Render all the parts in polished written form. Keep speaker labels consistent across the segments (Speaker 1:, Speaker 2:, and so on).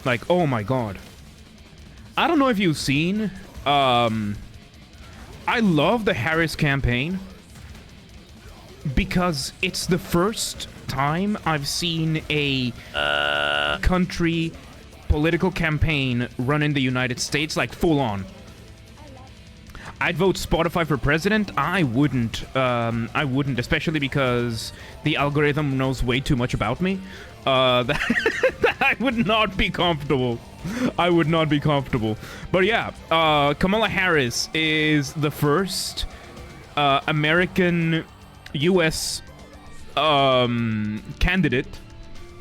Speaker 1: Like, oh my god. I don't know if you've seen, I love the Harris campaign because it's the first time I've seen a country political campaign run in the United States, like full on. I'd vote Spotify for president. I wouldn't, especially because the algorithm knows way too much about me. That I would not be comfortable. I would not be comfortable. But yeah, Kamala Harris is the first American U.S. Candidate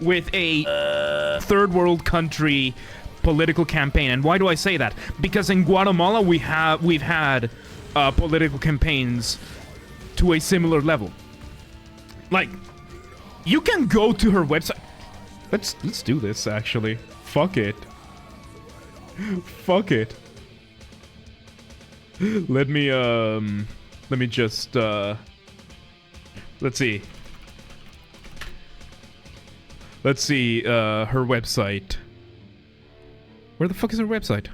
Speaker 1: with a third world country political campaign. And why do I say that? Because in Guatemala we've had political campaigns to a similar level. Like, you can go to her website. Let's do this actually. Fuck it. Fuck it. Let me just let's see. Let's see her website. Where the fuck is her website?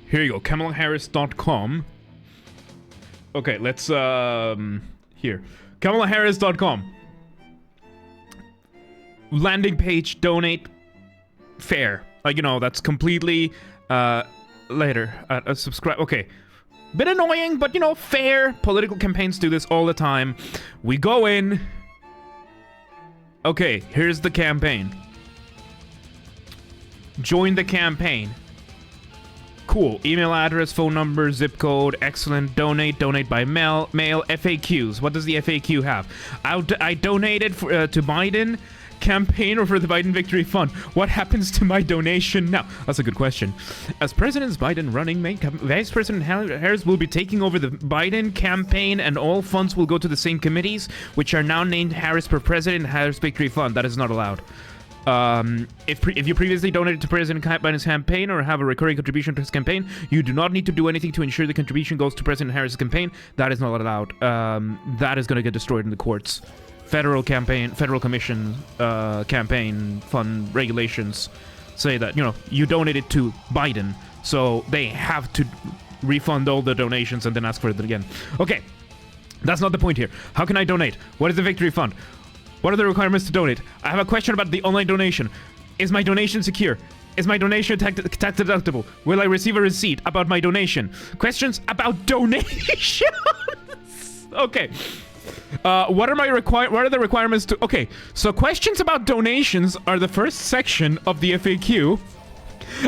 Speaker 1: Here you go, KamalaHarris.com. Okay, let's here. KamalaHarris.com. Landing page, donate, fair. Like, you know, that's completely later. Subscribe. Okay. Bit annoying, but you know, fair. Political campaigns do this all the time. We go in. Okay, here's the campaign. Join the campaign. Cool. Email address, phone number, zip code. Excellent. Donate by mail. FAQs. What does the FAQ have? I donated to Biden campaign or for the Biden Victory Fund. What happens to my donation now? That's a good question. As President Biden running mate, Vice President Harris will be taking over the Biden campaign and all funds will go to the same committees, which are now named Harris for President and Harris Victory Fund. That is not allowed. If you previously donated to President Biden's campaign or have a recurring contribution to his campaign, you do not need to do anything to ensure the contribution goes to President Harris's campaign. That is not allowed. That is going to get destroyed in the courts. Federal commission, campaign fund regulations say that, you know, you donated to Biden, so they have to refund all the donations and then ask for it again. Okay, that's not the point here. How can I donate? What is the Victory Fund? What are the requirements to donate? I have a question about the online donation. Is my donation secure? Is my donation tax deductible? Will I receive a receipt about my donation? Questions about donations. Okay. What are the requirements to... Okay, so questions about donations are the first section of the FAQ.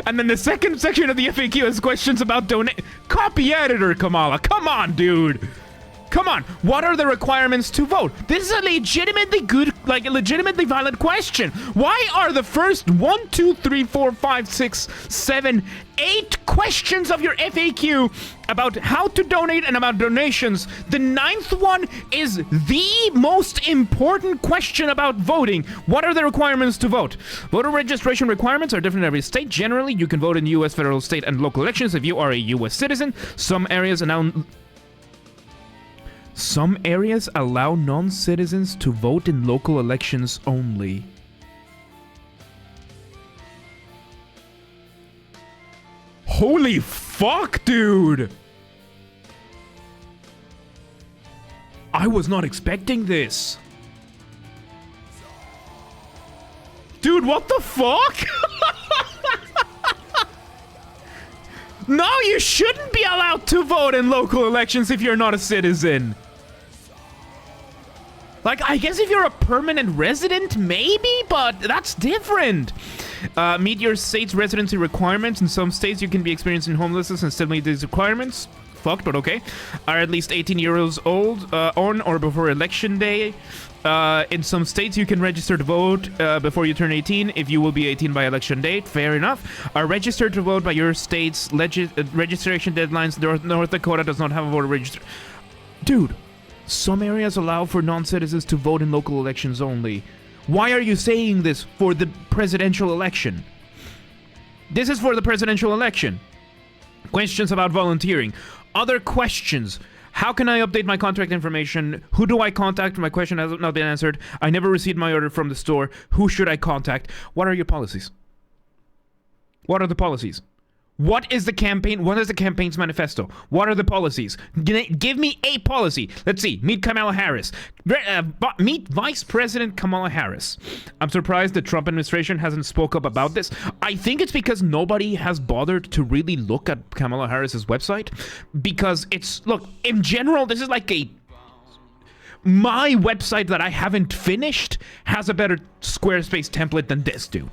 Speaker 1: And then the second section of the FAQ is questions about Copy editor, Kamala. Come on, dude. Come on, what are the requirements to vote? This is a legitimately good, like a legitimately valid question. Why are the first 1, 2, 3, 4, 5, 6, 7, 8 questions of your FAQ about how to donate and about donations? The 9th one is the most important question about voting. What are the requirements to vote? Voter registration requirements are different in every state. Generally, you can vote in U.S. federal, state, and local elections if you are a U.S. citizen. Some areas allow non-citizens to vote in local elections only. Holy fuck, dude! I was not expecting this. Dude, what the fuck? No, you shouldn't be allowed to vote in local elections if you're not a citizen. Like, I guess if you're a permanent resident, maybe, but that's different. Meet your state's residency requirements. In some states, you can be experiencing homelessness and still meet these requirements. Fucked, but okay. Are at least 18 years old on or before election day. In some states, you can register to vote before you turn 18 if you will be 18 by election date. Fair enough. Are registered to vote by your state's registration deadlines. North Dakota does not have a voter register. Dude, some areas allow for non-citizens to vote in local elections only. Why are you saying this for the presidential election? This is for the presidential election. Questions about volunteering. Other questions. How can I update my contact information? Who do I contact? My question has not been answered. I never received my order from the store. Who should I contact? What are your policies? What are the policies? What is the campaign? What is the campaign's manifesto? What are the policies? Give me a policy. Let's see. Meet Kamala Harris. Meet Vice President Kamala Harris. I'm surprised the Trump administration hasn't spoke up about this. I think it's because nobody has bothered to really look at Kamala Harris's website. Because it's, look, in general, this is like my website that I haven't finished has a better Squarespace template than this, dude.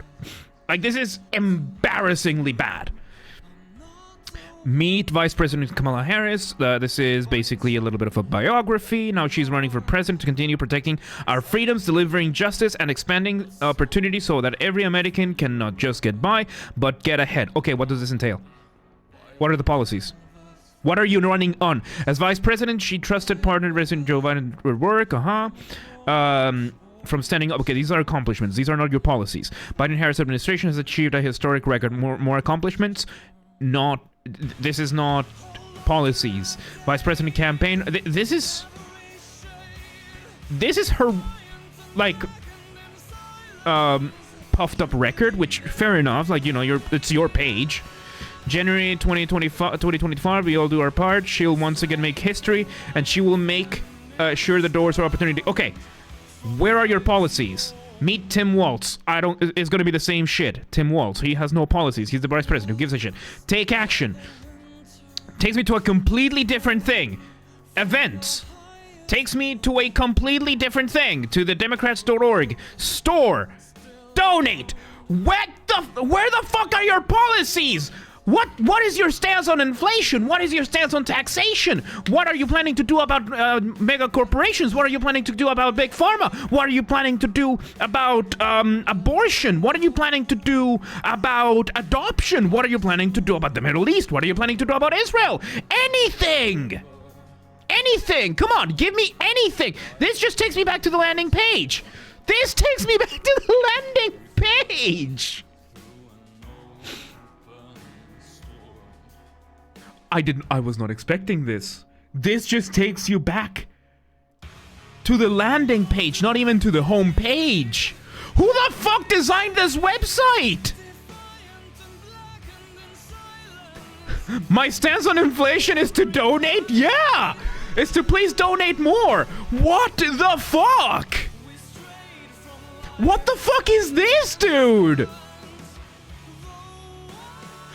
Speaker 1: Like, this is embarrassingly bad. Meet Vice President Kamala Harris. This is basically a little bit of a biography. Now she's running for president to continue protecting our freedoms, delivering justice, and expanding opportunity so that every American can not just get by, but get ahead. Okay, what does this entail? What are the policies? What are you running on? As Vice President, she trusted partner President Joe Biden would work. From standing up. Okay, these are accomplishments. These are not your policies. Biden-Harris administration has achieved a historic record. More accomplishments? Not. This is not policies. Vice President campaign. This is her, like, puffed up record, which fair enough. Like, you know, it's your page. January 2025, we all do our part. She'll once again make history, and she will make sure the doors are opportunity. Okay, where are your policies? Meet Tim Walz. It's going to be the same shit. Tim Walz. He has no policies. He's the vice president. Who gives a shit? Take action. Takes me to a completely different thing. Events. Takes me to a completely different thing. To the Democrats.org. Store. Donate. Where the fuck are your policies? What is your stance on inflation? What is your stance on taxation? What are you planning to do about mega corporations? What are you planning to do about big pharma? What are you planning to do about abortion? What are you planning to do about adoption? What are you planning to do about the Middle East? What are you planning to do about Israel? Anything! Anything! Come on, give me anything! This just takes me back to the landing page! This takes me back to the landing page! I was not expecting this. This just takes you back to the landing page, not even to the home page. Who the fuck designed this website? My stance on inflation is to donate? Yeah! It's to please donate more. What the fuck? What the fuck is this, dude?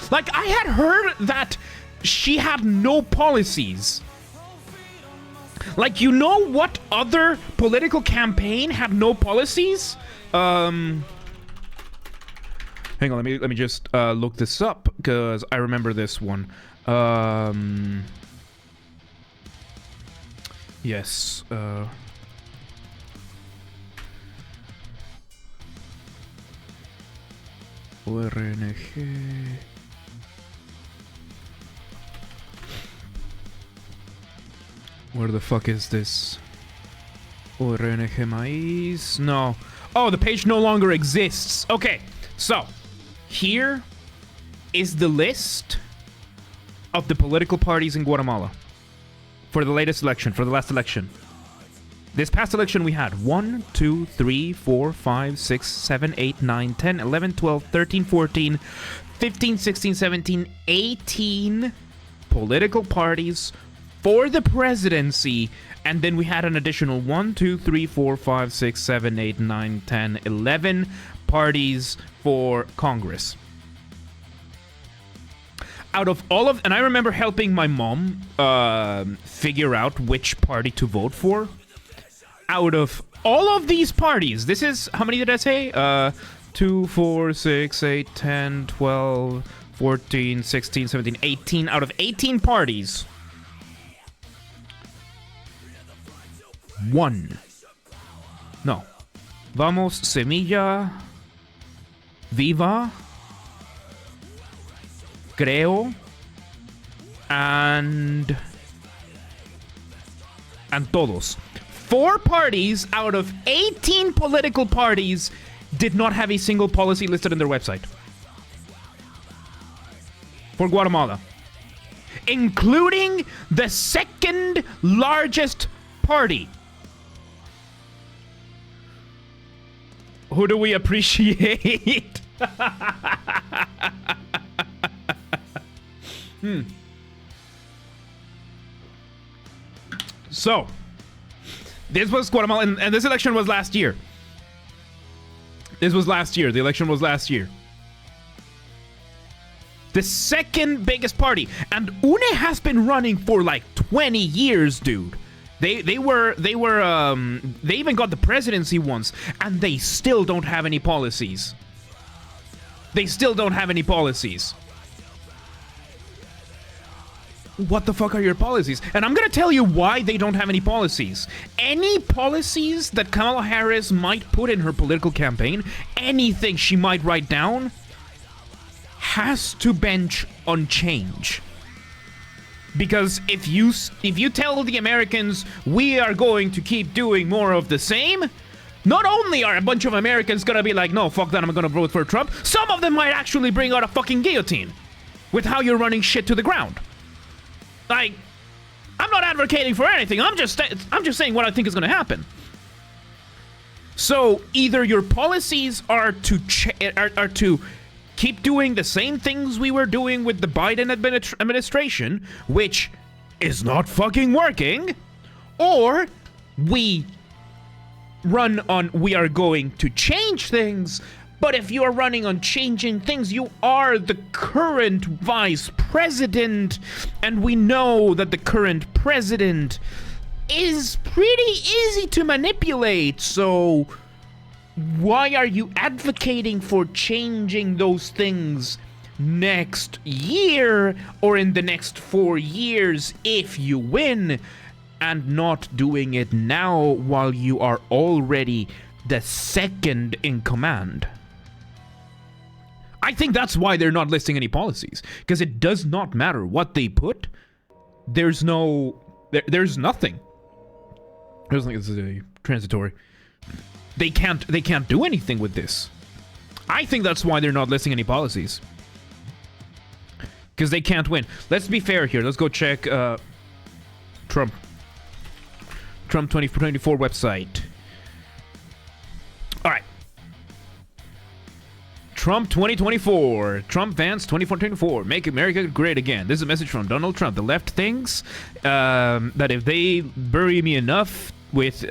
Speaker 1: Like, I had heard that she had no policies. Like, you know what other political campaign had no policies? Hang on, let me just look this up, because I remember this one. Yes. ORNG. Where the fuck is this? ORNG Maíz? No. Oh, the page no longer exists. Okay, so here is the list of the political parties in Guatemala for the latest election, for the last election. This past election we had 1, 2, 3, 4, 5, 6, 7, 8, 9, 10, 11, 12, 13, 14, 15, 16, 17, 18 political parties for the presidency, and then we had an additional 1, 2, 3, 4, 5, 6, 7, 8, 9, 10, 11 parties for Congress. Out of all of, and I remember helping my mom figure out which party to vote for. Out of all of these parties, this is, how many did I say? 2, 4, 6, 8, 10, 12, 14, 16, 17, 18. Out of 18 parties, 1. No. Vamos, Semilla, Viva, Creo, and Todos. 4 parties out of 18 political parties did not have a single policy listed on their website. For Guatemala. including the second largest party. Who do we appreciate? So, this was Guatemala, and this election was last year. This was last year. The election was last year. The second biggest party, and UNE has been running for like 20 years, dude. They even got the presidency once, and they still don't have any policies. They still don't have any policies. What the fuck are your policies? And I'm gonna tell you why they don't have any policies. Any policies that Kamala Harris might put in her political campaign, anything she might write down, has to bench on change. Because if you tell the Americans we are going to keep doing more of the same, not only are a bunch of Americans gonna be like, no, fuck that, I'm gonna vote for Trump, some of them might actually bring out a fucking guillotine with how you're running shit to the ground. Like, I'm not advocating for anything. I'm just saying what I think is gonna happen. So either your policies are to keep doing the same things we were doing with the Biden administration, which is not fucking working, or we run on we are going to change things. But if you are running on changing things, you are the current vice president, and we know that the current president is pretty easy to manipulate, so why are you advocating for changing those things next year or in the next 4 years if you win, and not doing it now while you are already the second in command? I think that's why they're not listing any policies, because it does not matter what they put. There's nothing. There's nothing. This is a transitory. They can't do anything with this. I think that's why they're not listing any policies. Because they can't win. Let's be fair here. Let's go check Trump 2024 website. All right. Trump 2024. Trump Vance 2024. Make America great again. This is a message from Donald Trump. The left thinks that if they bury me enough with...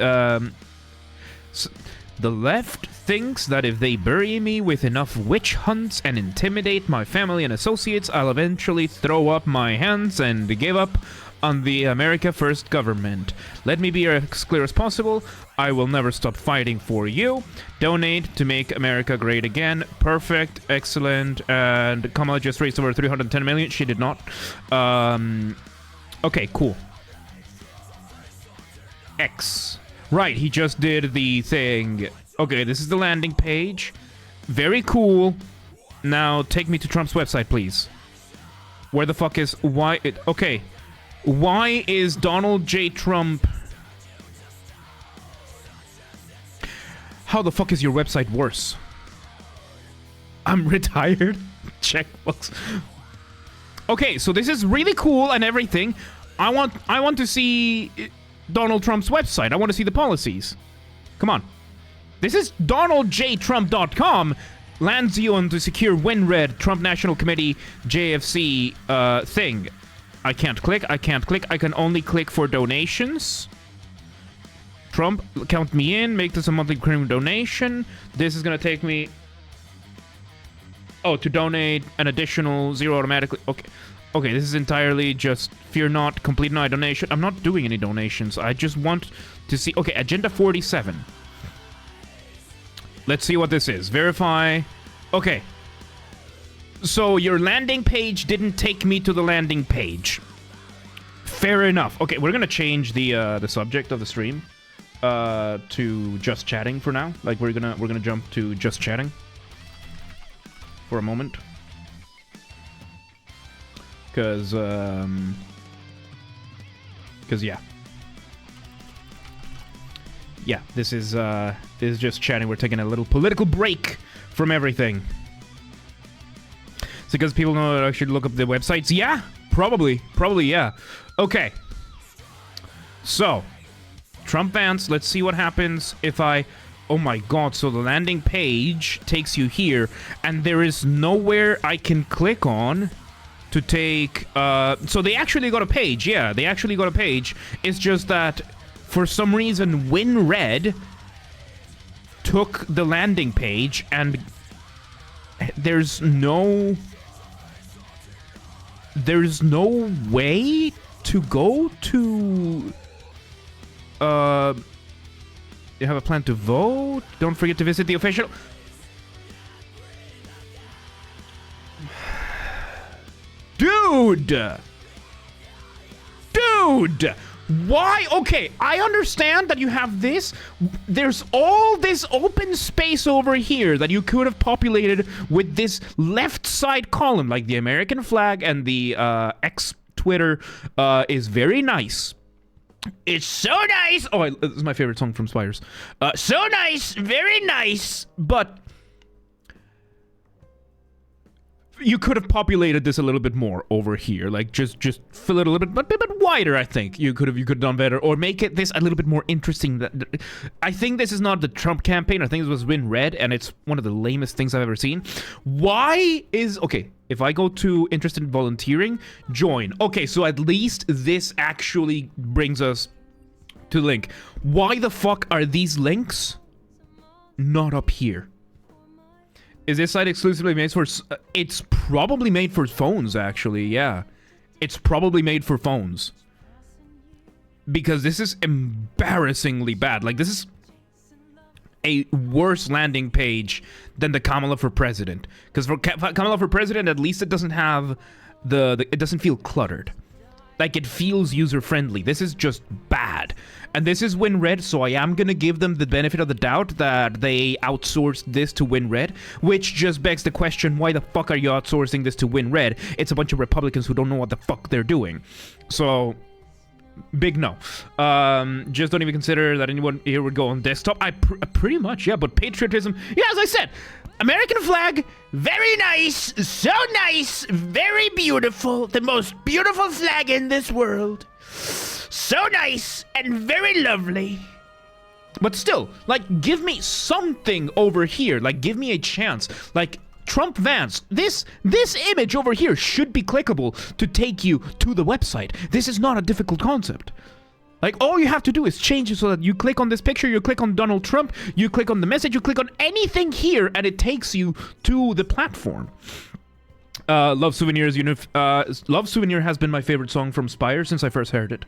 Speaker 1: The left thinks that if they bury me with enough witch hunts and intimidate my family and associates, I'll eventually throw up my hands and give up on the America First government. Let me be as clear as possible. I will never stop fighting for you. Donate to make America great again. Perfect. Excellent. And Kamala just raised over 310 million. She did not. Okay, cool. X. Right, he just did the thing. Okay, this is the landing page. Very cool. Now, take me to Trump's website, please. Where the fuck is... Why... Okay. Why is Donald J. Trump... How the fuck is your website worse? I'm retired. Checkbooks. Okay, so this is really cool and everything. I want to see... Donald Trump's website. I want to see the policies. Come on. This is DonaldJTrump.com. Lands you on the secure WinRed Trump National Committee JFC thing. I can't click. I can only click for donations. Trump, count me in. Make this a monthly premium donation. This is going to take me... Oh, to donate an additional 0 automatically. Okay. Okay, this is entirely just fear not, complete no donation. I'm not doing any donations. I just want to see... Okay, Agenda 47. Let's see what this is. Verify. Okay. So your landing page didn't take me to the landing page. Fair enough. Okay, we're gonna change the subject of the stream to just chatting for now. Like we're gonna jump to just chatting for a moment. Because yeah, this is just chatting. We're taking a little political break from everything. So because people know that I should look up the websites. Yeah, Probably, yeah. Okay. So, Trump Vance, let's see what happens if I... Oh my god, so the landing page takes you here, and there is nowhere I can click on to take... so they actually got a page, yeah, they actually got a page. It's just that, for some reason, WinRed took the landing page, and there's no way to go to... You have a plan to vote? Don't forget to visit the official... Dude! Why? Okay, I understand that you have this. There's all this open space over here that you could have populated with this left side column, like the American flag and the X Twitter is very nice. It's so nice. Oh, this is my favorite song from Spires. So nice, very nice, but you could have populated this a little bit more over here, like just fill it a little bit wider. I think you could have done better, or make it this a little bit more interesting. I think this is not the Trump campaign. I think this was WinRed, and it's one of the lamest things I've ever seen. Why is okay? If I go to interested in volunteering, join. Okay, so at least this actually brings us to the link. Why the fuck are these links not up here? Is this site exclusively made for... it's probably made for phones, actually, yeah. It's probably made for phones. Because this is embarrassingly bad. Like, this is a worse landing page than the Kamala for President. Because for Kamala for President, at least it doesn't have it doesn't feel cluttered. Like, it feels user-friendly. This is just bad. And this is WinRed, so I am gonna give them the benefit of the doubt that they outsourced this to WinRed, which just begs the question, why the fuck are you outsourcing this to WinRed? It's a bunch of Republicans who don't know what the fuck they're doing. So, big no. Just don't even consider that anyone here would go on desktop. Pretty much, yeah, but patriotism, yeah, as I said, American flag, very nice, so nice, very beautiful, the most beautiful flag in this world. So nice and very lovely. But still, like, give me something over here. Like, give me a chance. Like, Trump Vance, this image over here should be clickable to take you to the website. This is not a difficult concept. Like, all you have to do is change it so that you click on this picture, you click on Donald Trump, you click on the message, you click on anything here, and it takes you to the platform. Love Souvenirs, Love Souvenir has been my favorite song from Spire since I first heard it.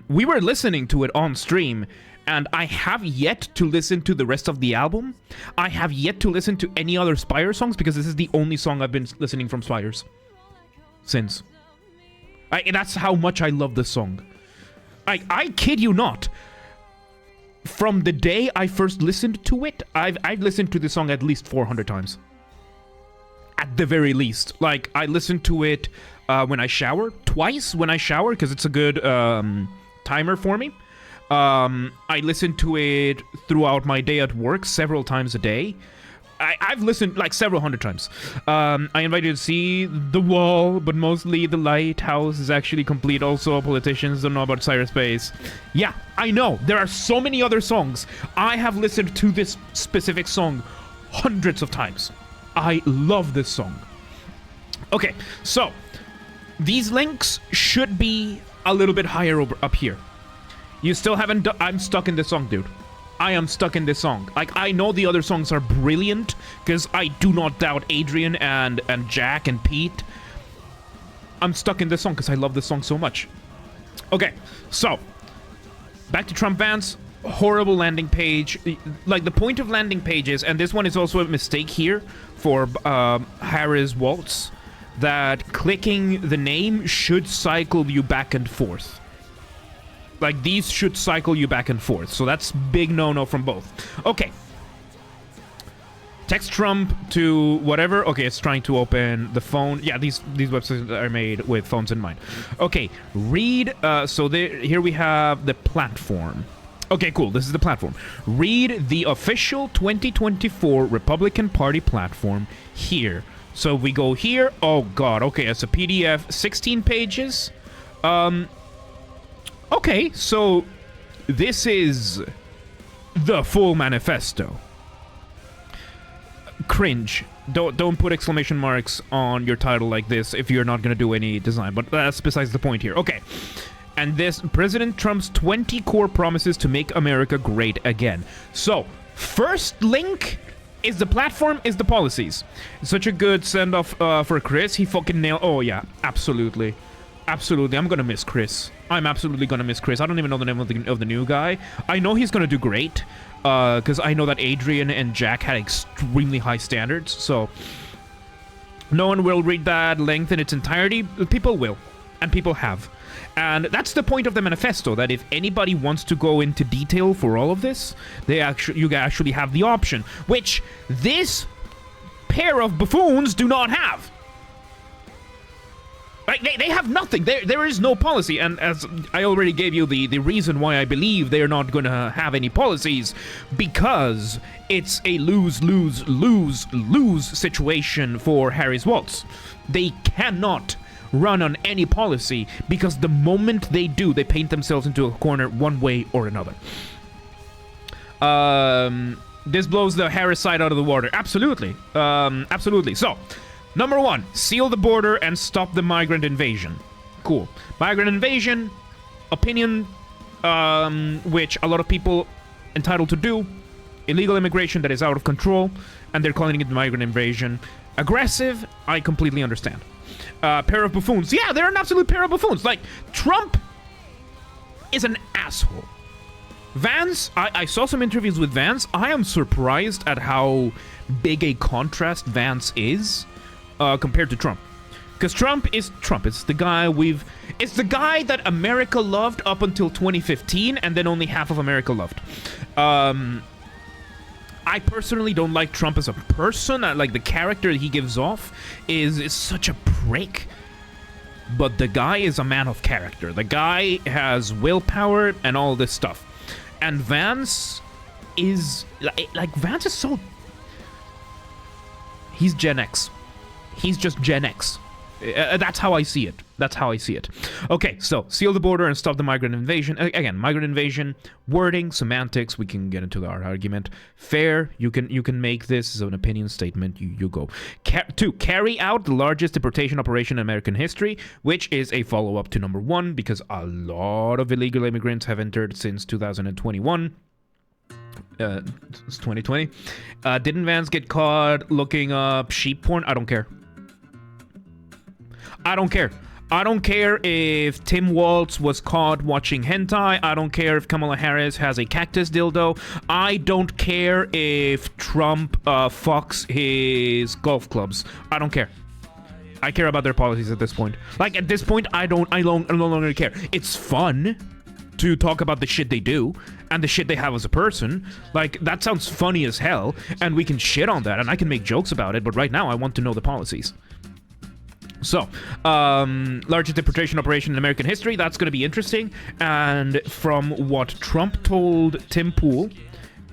Speaker 1: We were listening to it on stream, and I have yet to listen to the rest of the album. I have yet to listen to any other Spire songs, because this is the only song I've been listening from Spires since. That's how much I love this song. I kid you not. From the day I first listened to it, I've listened to this song at least 400 times. At the very least. Like, I listen to it when I shower. Twice when I shower, because it's a good timer for me. I listen to it throughout my day at work several times a day. I've listened like several hundred times. I invite you to see The Wall, but mostly The Lighthouse is actually complete. Also, politicians don't know about cyberspace. Yeah, I know. There are so many other songs. I have listened to this specific song hundreds of times. I love this song. Okay, so these links should be a little bit higher up here. You still haven't I'm stuck in this song, dude. I am stuck in this song. Like, I know the other songs are brilliant, because I do not doubt Adrian and Jack and Pete. I'm stuck in this song because I love this song so much. Okay, so back to Trump Vance. Horrible landing page. Like, the point of landing pages, and this one is also a mistake here for Harris Waltz, that clicking the name should cycle you back and forth. Like, these should cycle you back and forth. So that's big no-no from both. Okay. Text Trump to whatever. Okay, it's trying to open the phone. Yeah, these websites are made with phones in mind. Okay, read. So here we have the platform. Okay, cool. This is the platform. Read the official 2024 Republican Party platform here. So we go here. Oh god, okay, it's a PDF, 16 pages. Okay, so this is the full manifesto. Cringe. Don't put exclamation marks on your title like this if you're not gonna do any design, but that's besides the point here. Okay. And this, President Trump's 20 core promises to make America great again. So, first link is the platform, is the policies. Such a good send-off for Chris. He fucking nailed... Oh, yeah. Absolutely. Absolutely. I'm gonna miss Chris. I'm absolutely gonna miss Chris. I don't even know the name of the new guy. I know he's gonna do great. Because I know that Adrian and Jack had extremely high standards. So, no one will read that length in its entirety. People will. And people have. And that's the point of the manifesto, that if anybody wants to go into detail for all of this, you actually have the option, which this pair of buffoons do not have. Like, they have nothing. There is no policy, and as I already gave you the reason why I believe they are not going to have any policies, because it's a lose-lose-lose-lose situation for Harry's Waltz. They cannot run on any policy, because the moment they do, they paint themselves into a corner one way or another. This blows the Harris side out of the water. Absolutely. Absolutely. So, number one, seal the border and stop the migrant invasion. Cool. Migrant invasion, opinion, which a lot of people entitled to do. Illegal immigration that is out of control, and they're calling it migrant invasion. Aggressive, I completely understand. Pair of buffoons. Yeah, they're an absolute pair of buffoons. Like, Trump is an asshole. Vance, I saw some interviews with Vance. I am surprised at how big a contrast Vance is compared to Trump. Because Trump is Trump. It's the guy it's the guy that America loved up until 2015, and then only half of America loved. I personally don't like Trump as a person. Like, the character he gives off is such a prick. But the guy is a man of character. The guy has willpower and all this stuff. And Vance is... Like, Vance is so... He's Gen X. He's just Gen X. That's how I see it. That's how I see it. Okay, so seal the border and stop the migrant invasion. Again, migrant invasion, wording, semantics. We can get into our argument. Fair. You can make this as an opinion statement. You go. Two, carry out the largest deportation operation in American history, which is a follow-up to number one, because a lot of illegal immigrants have entered since 2021. It's 2020. Didn't Vance get caught looking up sheep porn? I don't care. I don't care. I don't care if Tim Walz was caught watching hentai. I don't care if Kamala Harris has a cactus dildo. I don't care if Trump fucks his golf clubs. I don't care. I care about their policies at this point. Like, at this point, I no longer care. It's fun to talk about the shit they do and the shit they have as a person. Like, that sounds funny as hell, and we can shit on that, and I can make jokes about it, but right now I want to know the policies. So, largest deportation operation in American history. That's going to be interesting. And from what Trump told Tim Pool,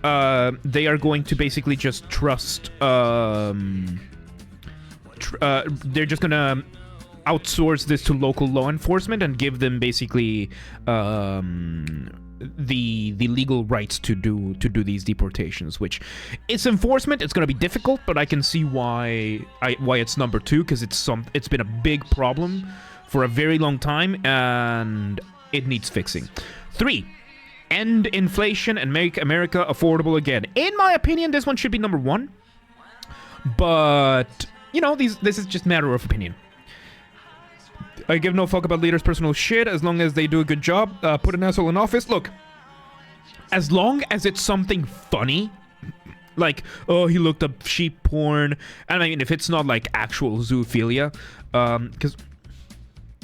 Speaker 1: they are going to basically just trust... they're just going to outsource this to local law enforcement and give them basically the legal rights to do these deportations, which it's enforcement. It's going to be difficult, but I can see why it's number two, because it's been a big problem for a very long time and it needs fixing. 3, end inflation and make America affordable again. In my opinion, this one should be number 1, but you know, this is just a matter of opinion. I give no fuck about leaders' personal shit as long as they do a good job. Put an asshole in office. Look, as long as it's something funny, like, oh, he looked up sheep porn, and I mean, if it's not like actual zoophilia, because,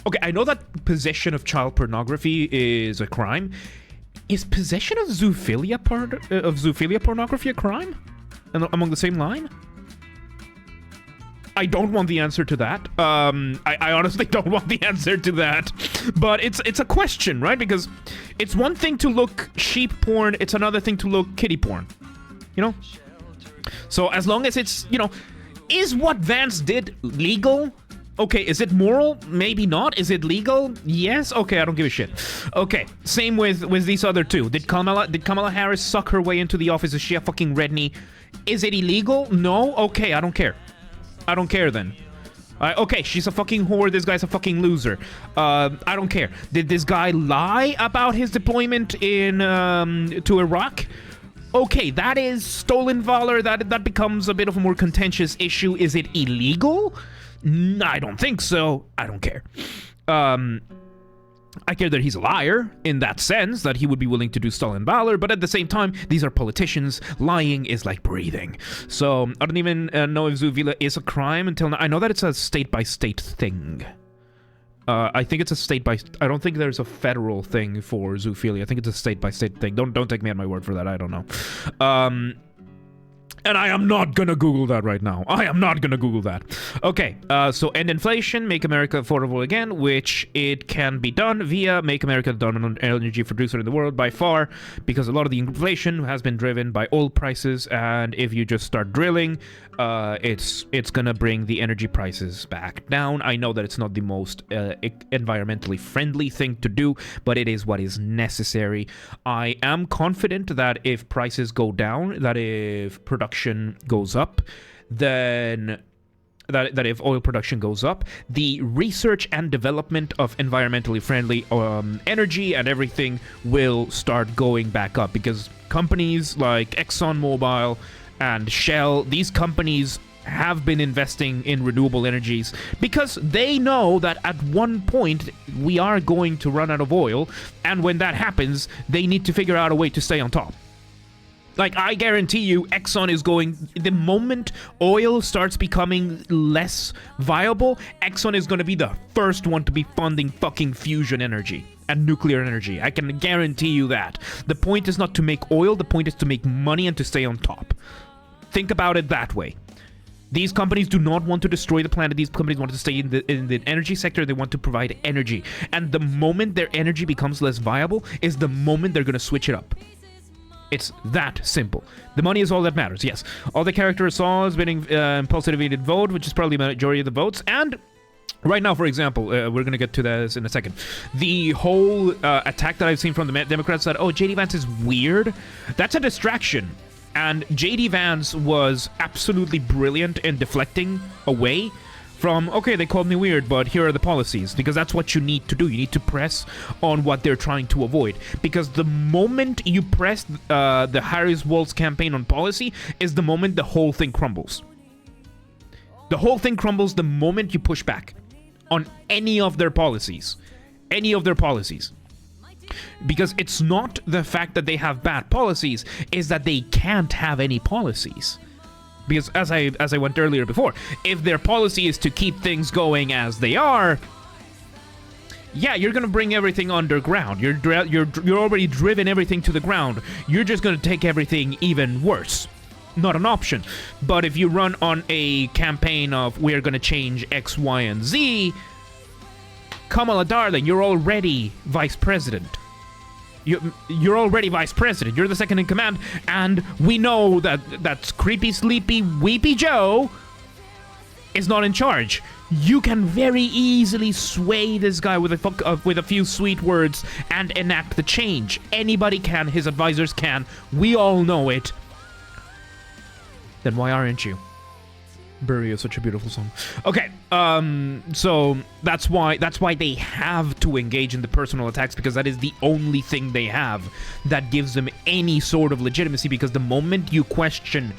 Speaker 1: okay, I know that possession of child pornography is a crime. Is possession of zoophilia pornography a crime? Among the same line? I don't want the answer to that. I honestly don't want the answer to that. But it's a question, right? Because it's one thing to look sheep porn, it's another thing to look kitty porn. You know? So as long as it's, you know, Is what Vance did legal? Okay, is it moral? Maybe not. Is it legal? Yes. Okay, I don't give a shit. Okay, same with these other two. Did Kamala Harris suck her way into the office? Is she a fucking redney? Is it illegal? No. Okay, I don't care. I don't care then. Okay, she's a fucking whore. This guy's a fucking loser. I don't care. Did this guy lie about his deployment in to Iraq? Okay, that is stolen valor. That becomes a bit of a more contentious issue. Is it illegal? I don't think so. I don't care. I care that he's a liar in that sense, that he would be willing to do stolen valor, but at the same time, these are politicians. Lying is like breathing. So I don't even know if zoophilia is a crime until now. I know that it's a state-by-state thing. I think it's a I don't think there's a federal thing for zoophilia. I think it's a state-by-state thing. Don't take me at my word for that. I don't know. And I am not gonna Google that right now. I am not gonna Google that. Okay, so end inflation, make America affordable again, which it can be done via make America the dominant energy producer in the world by far, because a lot of the inflation has been driven by oil prices, and if you just start drilling, it's gonna bring the energy prices back down. I know that it's not the most environmentally friendly thing to do, but it is what is necessary. I am confident that if prices go down, that if production goes up, then that if oil production goes up, the research and development of environmentally friendly energy and everything will start going back up, because companies like ExxonMobil and Shell, these companies have been investing in renewable energies because they know that at one point we are going to run out of oil, and when that happens, they need to figure out a way to stay on top. Like, I guarantee you, Exxon is going... The moment oil starts becoming less viable, Exxon is going to be the first one to be funding fucking fusion energy and nuclear energy. I can guarantee you that. The point is not to make oil, the point is to make money and to stay on top. Think about it that way. These companies do not want to destroy the planet. These companies want to stay in the energy sector. They want to provide energy. And the moment their energy becomes less viable is the moment they're going to switch it up. It's that simple. The money is all that matters, yes. All the characters saw is winning impulsive vote, which is probably the majority of the votes. And right now, for example, we're going to get to this in a second. The whole attack that I've seen from the Democrats that, oh, J.D. Vance is weird. That's a distraction. And J.D. Vance was absolutely brilliant in deflecting away from, okay, they called me weird, but here are the policies. Because that's what you need to do. You need to press on what they're trying to avoid. Because the moment you press the Harris Walz campaign on policy is the moment the whole thing crumbles. The whole thing crumbles the moment you push back on any of their policies. Any of their policies. Because it's not the fact that they have bad policies, is that they can't have any policies. Because as I went earlier before, if their policy is to keep things going as they are, yeah, you're gonna bring everything underground. You're already driven everything to the ground. You're just gonna take everything even worse. Not an option. But if you run on a campaign of we're gonna change X, Y, and Z, Kamala, darling, you're already vice president. You're already vice president. You're the second in command, and we know that that's creepy, sleepy, weepy Joe is not in charge. You can very easily sway this guy with a few sweet words and enact the change. Anybody can. His advisors can. We all know it. Then why aren't you? Bury is such a beautiful song. Okay, so that's why they have to engage in the personal attacks, because that is the only thing they have that gives them any sort of legitimacy. Because the moment you question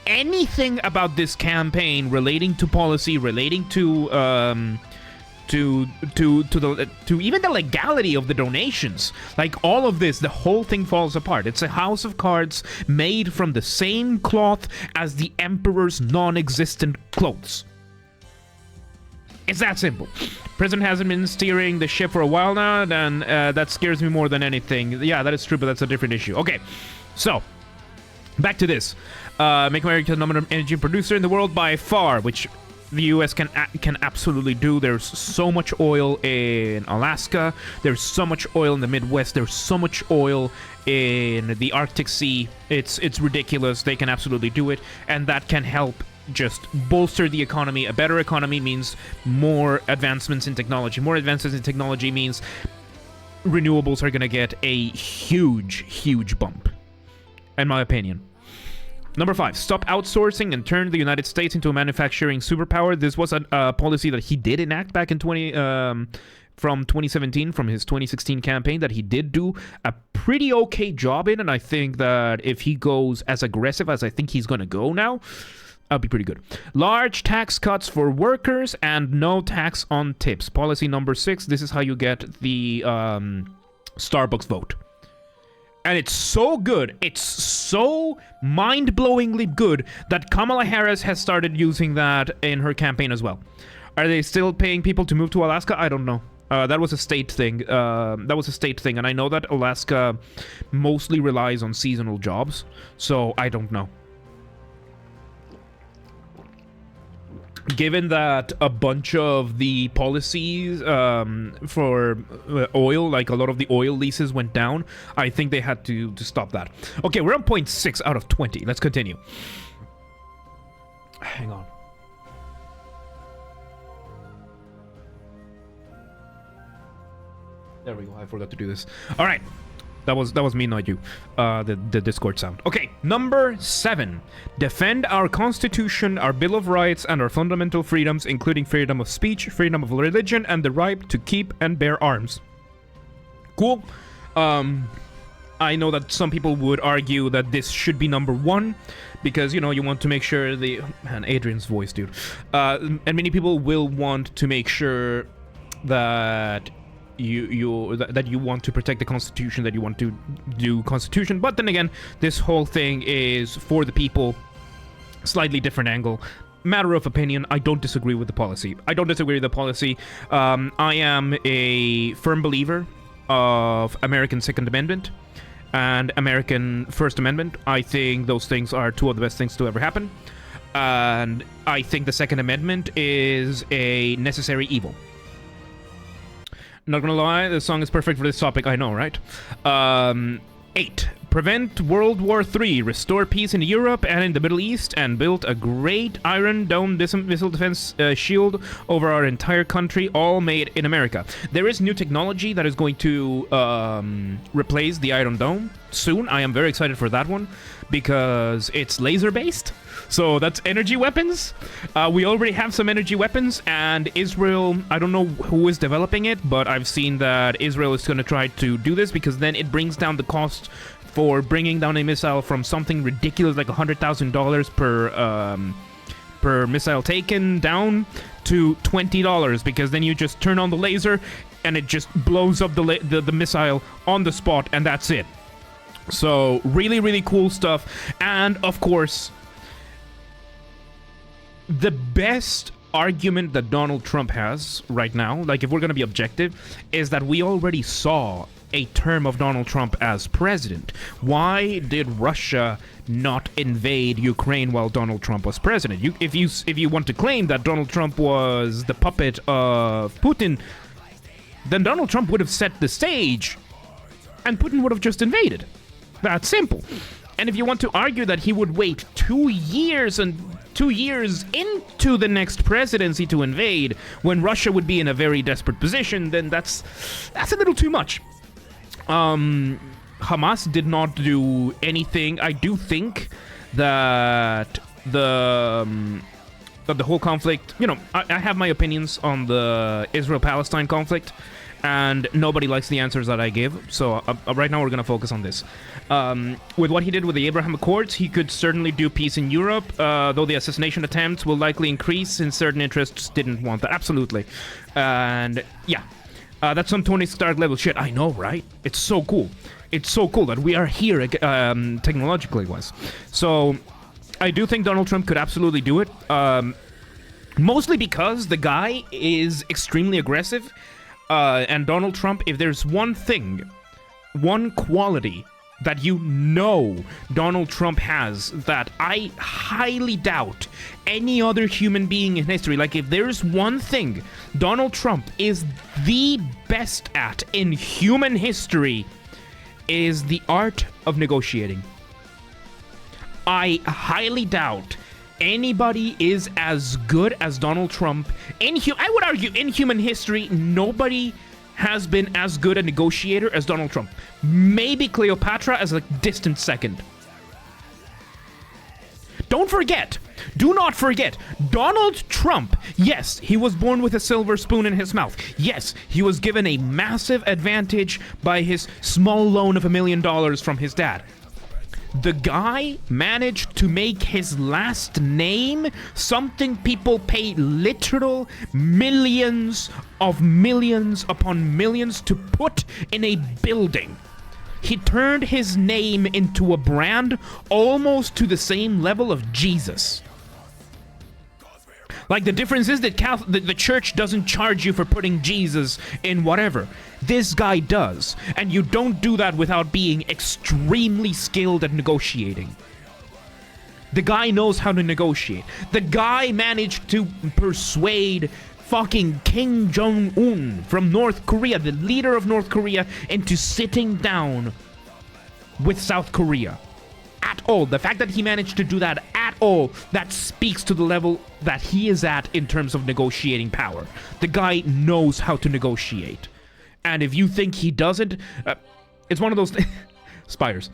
Speaker 1: anything about this campaign relating to policy, relating to even the legality of the donations, like all of this, the whole thing falls apart. It's a house of cards made from the same cloth as the emperor's non-existent clothes. It's that simple. President hasn't been steering the ship for a while now, and that scares me more than anything. Yeah, that is true, but that's a different issue. Okay, so back to this. Make America the number one energy producer in the world by far, which the U.S. can absolutely do. There's so much oil in Alaska. There's so much oil in the Midwest. There's so much oil in the Arctic Sea. It's ridiculous. They can absolutely do it, and that can help just bolster the economy. A better economy means more advancements in technology. More advances in technology means renewables are going to get a huge bump, in my opinion. Number 5, stop outsourcing and turn the United States into a manufacturing superpower. This was a policy that he did enact back in from 2017, from his 2016 campaign, that he did do a pretty okay job in, and I think that if he goes as aggressive as I think he's going to go now, that'll be pretty good. Large tax cuts for workers and no tax on tips. Policy number 6, this is how you get the Starbucks vote. And it's so good, it's so mind-blowingly good that Kamala Harris has started using that in her campaign as well. Are they still paying people to move to Alaska? I don't know. That was a state thing. And I know that Alaska mostly relies on seasonal jobs, so I don't know. Given that a bunch of the policies for oil, like a lot of the oil leases went down, I think they had to stop that. Okay, we're on 0.6 out of 20. Let's continue. Hang on. There we go. I forgot to do this. All right. That was me, not you. The Discord sound. Okay, number 7. Defend our Constitution, our Bill of Rights, and our fundamental freedoms, including freedom of speech, freedom of religion, and the right to keep and bear arms. Cool. I know that some people would argue that this should be number 1 because, you know, you want to make sure the... Man, Adrian's voice, dude. And many people will want to make sure that... that you want to protect the Constitution, that you want to do Constitution, but then again, this whole thing is for the people. Slightly different angle. Matter of opinion, I don't disagree with the policy. I am a firm believer of American Second Amendment and American First Amendment. I think those things are 2 of the best things to ever happen. And I think the Second Amendment is a necessary evil. Not gonna lie, this song is perfect for this topic, I know, right? 8. Prevent World War III, restore peace in Europe and in the Middle East, and build a great Iron Dome missile defense shield over our entire country, all made in America. There is new technology that is going to replace the Iron Dome soon. I am very excited for that one because it's laser-based. So that's energy weapons. We already have some energy weapons, and Israel, I don't know who is developing it, but I've seen that Israel is going to try to do this because then it brings down the cost for bringing down a missile from something ridiculous like $100,000 per missile taken down to $20, because then you just turn on the laser and it just blows up the missile on the spot, and that's it. So really cool stuff. And of course, the best argument that Donald Trump has right now, like if we're going to be objective, is that we already saw a term of Donald Trump as president. Why did Russia not invade Ukraine while Donald Trump was president? If you want to claim that Donald Trump was the puppet of Putin, then Donald Trump would have set the stage and Putin would have just invaded. That's simple. And if you want to argue that he would wait 2 years and 2 years into the next presidency to invade when Russia would be in a very desperate position, then that's a little too much. Hamas did not do anything. I do think that the whole conflict, you know, I have my opinions on the Israel-Palestine conflict, and nobody likes the answers that I give, so right now we're going to focus on this. With what he did with the Abraham Accords, he could certainly do peace in Europe, though the assassination attempts will likely increase since certain interests didn't want that. Absolutely. And yeah, that's some Tony Stark level shit. I know, right? It's so cool. It's so cool that we are here technologically wise. So I do think Donald Trump could absolutely do it, mostly because the guy is extremely aggressive. And Donald Trump, if there's one thing, one quality that you know Donald Trump has that I highly doubt any other human being in history, like if there's one thing Donald Trump is the best at in human history, is the art of negotiating. I highly doubt anybody is as good as Donald Trump, I would argue in human history, nobody has been as good a negotiator as Donald Trump. Maybe Cleopatra as a distant second. Do not forget, Donald Trump, yes, he was born with a silver spoon in his mouth. Yes, he was given a massive advantage by his small loan of $1 million from his dad. The guy managed to make his last name something people pay literal millions upon millions to put in a building. He turned his name into a brand almost to the same level of Jesus. Like, the difference is that the church doesn't charge you for putting Jesus in whatever. This guy does. And you don't do that without being extremely skilled at negotiating. The guy knows how to negotiate. The guy managed to persuade fucking Kim Jong-un from North Korea, the leader of North Korea, into sitting down with South Korea. At all. The fact that he managed to do that at all, that speaks to the level that he is at in terms of negotiating power. The guy knows how to negotiate. And if you think he doesn't, it's one of those... Spiders.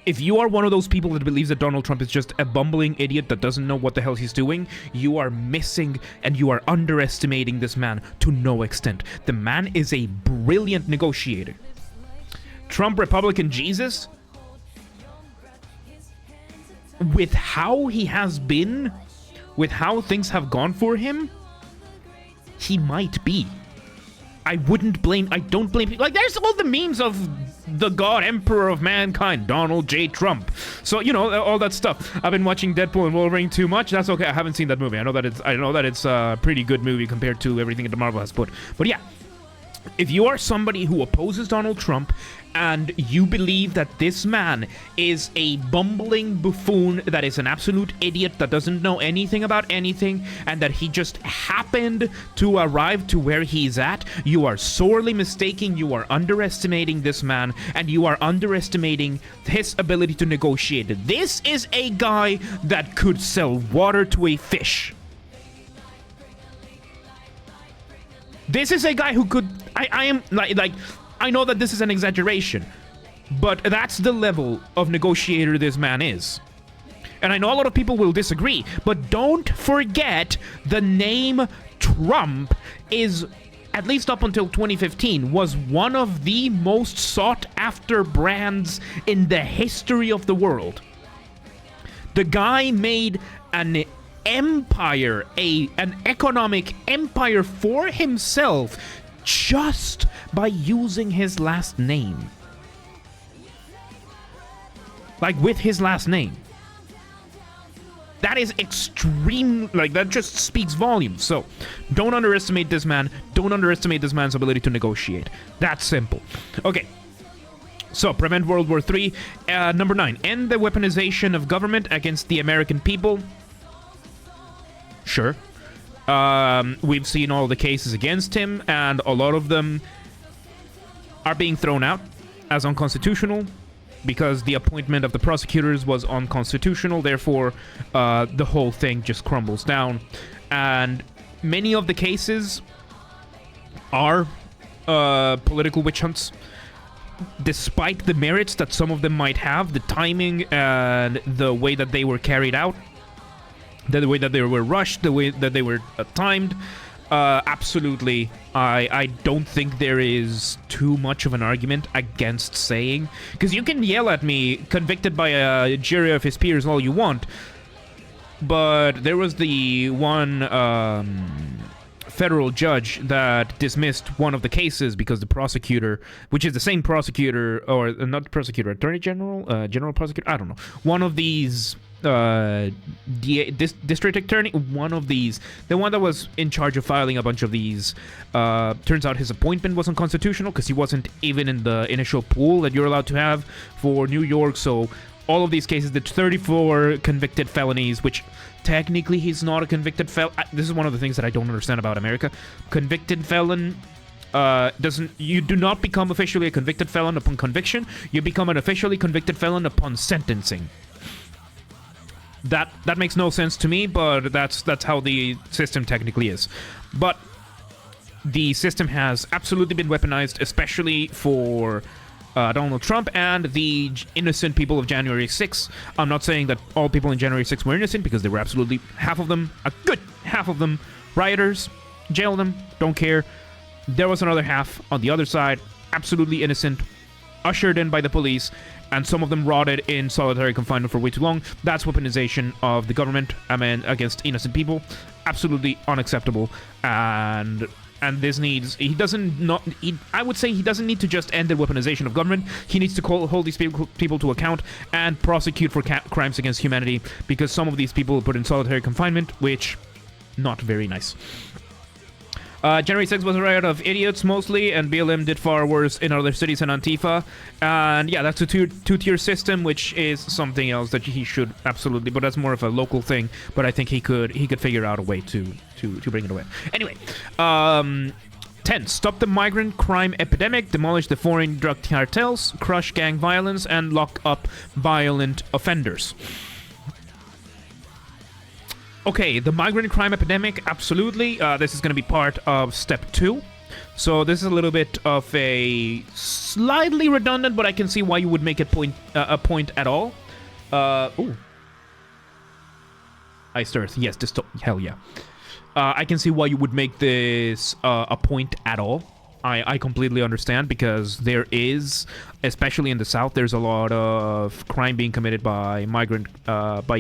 Speaker 1: If you are one of those people that believes that Donald Trump is just a bumbling idiot that doesn't know what the hell he's doing, you are missing and you are underestimating this man to no extent. The man is a brilliant negotiator. Trump Republican Jesus, with how he has been, with how things have gone for him, he might be. I don't blame people. Like, there's all the memes of the God Emperor of Mankind, Donald J. Trump. So, you know, all that stuff. I've been watching Deadpool and Wolverine too much. That's okay. I haven't seen that movie. I know that it's a pretty good movie compared to everything that Marvel has put. But yeah, if you are somebody who opposes Donald Trump and you believe that this man is a bumbling buffoon, that is an absolute idiot, that doesn't know anything about anything, and that he just happened to arrive to where he's at, you are sorely mistaken. You are underestimating this man, and you are underestimating his ability to negotiate. This is a guy that could sell water to a fish. This is a guy who could... I know that this is an exaggeration, but that's the level of negotiator this man is. And I know a lot of people will disagree, but don't forget the name Trump is, at least up until 2015, was one of the most sought after brands in the history of the world. The guy made an empire, an economic empire for himself just by using his last name. Like, with his last name. That is extreme, like, that just speaks volumes. So, don't underestimate this man. Don't underestimate this man's ability to negotiate. That's simple. Okay. So, prevent World War III. Number 9, end the weaponization of government against the American people. Sure. We've seen all the cases against him, and a lot of them are being thrown out as unconstitutional because the appointment of the prosecutors was unconstitutional. Therefore, the whole thing just crumbles down. And many of the cases are political witch hunts. Despite the merits that some of them might have, the timing and the way that they were carried out, the way that they were rushed, the way that they were timed, absolutely, I don't think there is too much of an argument against saying, because you can yell at me, convicted by a jury of his peers all you want, but there was the one federal judge that dismissed one of the cases because the prosecutor, which is the same prosecutor, or not prosecutor, attorney general, general prosecutor, I don't know, one of these district attorney, one of these, the one that was in charge of filing a bunch of these, turns out his appointment was unconstitutional because he wasn't even in the initial pool that you're allowed to have for New York. So all of these cases, the 34 convicted felonies, which technically he's not a convicted felon. This is one of the things that I don't understand about America. Convicted felon you do not become officially a convicted felon upon conviction. You become an officially convicted felon upon sentencing. That makes no sense to me, but that's how the system technically is. But the system has absolutely been weaponized, especially for Donald Trump and the innocent people of January 6th. I'm not saying that all people in January 6th were innocent, because they were absolutely half of them, a good half of them, rioters. Jail them, don't care. There was another half on the other side, absolutely innocent, ushered in by the police, and some of them rotted in solitary confinement for way too long. That's weaponization of the government, against innocent people. Absolutely unacceptable. And this needs, I would say he doesn't need to just end the weaponization of government. He needs to hold these people to account and prosecute for crimes against humanity, because some of these people were put in solitary confinement, which, not very nice. January 6th was a riot of idiots, mostly, and BLM did far worse in other cities and Antifa. And yeah, that's a two-tier system, which is something else that he should absolutely, but that's more of a local thing. But I think he could figure out a way to bring it away. Anyway, 10. Stop the migrant crime epidemic, demolish the foreign drug cartels, crush gang violence, and lock up violent offenders. Okay, the migrant crime epidemic, absolutely. This is going to be part of step 2. So this is a little bit of a slightly redundant, but I can see why you would make it a point at all. Ooh. Iced Earth. Yes, hell yeah. I can see why you would make this a point at all. I completely understand, because there is, especially in the South, there's a lot of crime being committed by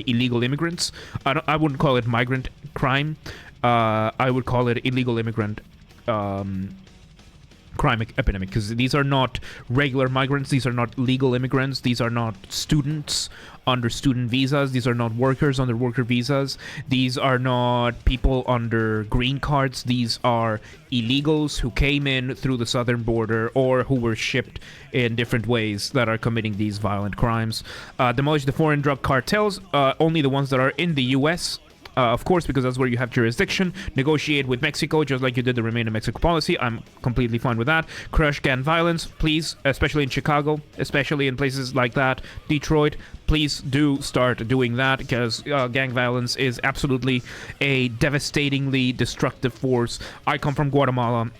Speaker 1: illegal immigrants. I wouldn't call it migrant crime. I would call it illegal immigrant crime epidemic, because these are not regular migrants. These are not legal immigrants. These are not students under student visas. These are not workers under worker visas. These are not people under green cards. These are illegals who came in through the southern border or who were shipped in different ways that are committing these violent crimes. Demolish the foreign drug cartels, only the ones that are in the U.S., of course, because that's where you have jurisdiction. Negotiate with Mexico, just like you did the Remain in Mexico policy. I'm completely fine with that. Crush gang violence, please, especially in Chicago, especially in places like that. Detroit, please do start doing that, because gang violence is absolutely a devastatingly destructive force. I come from Guatemala.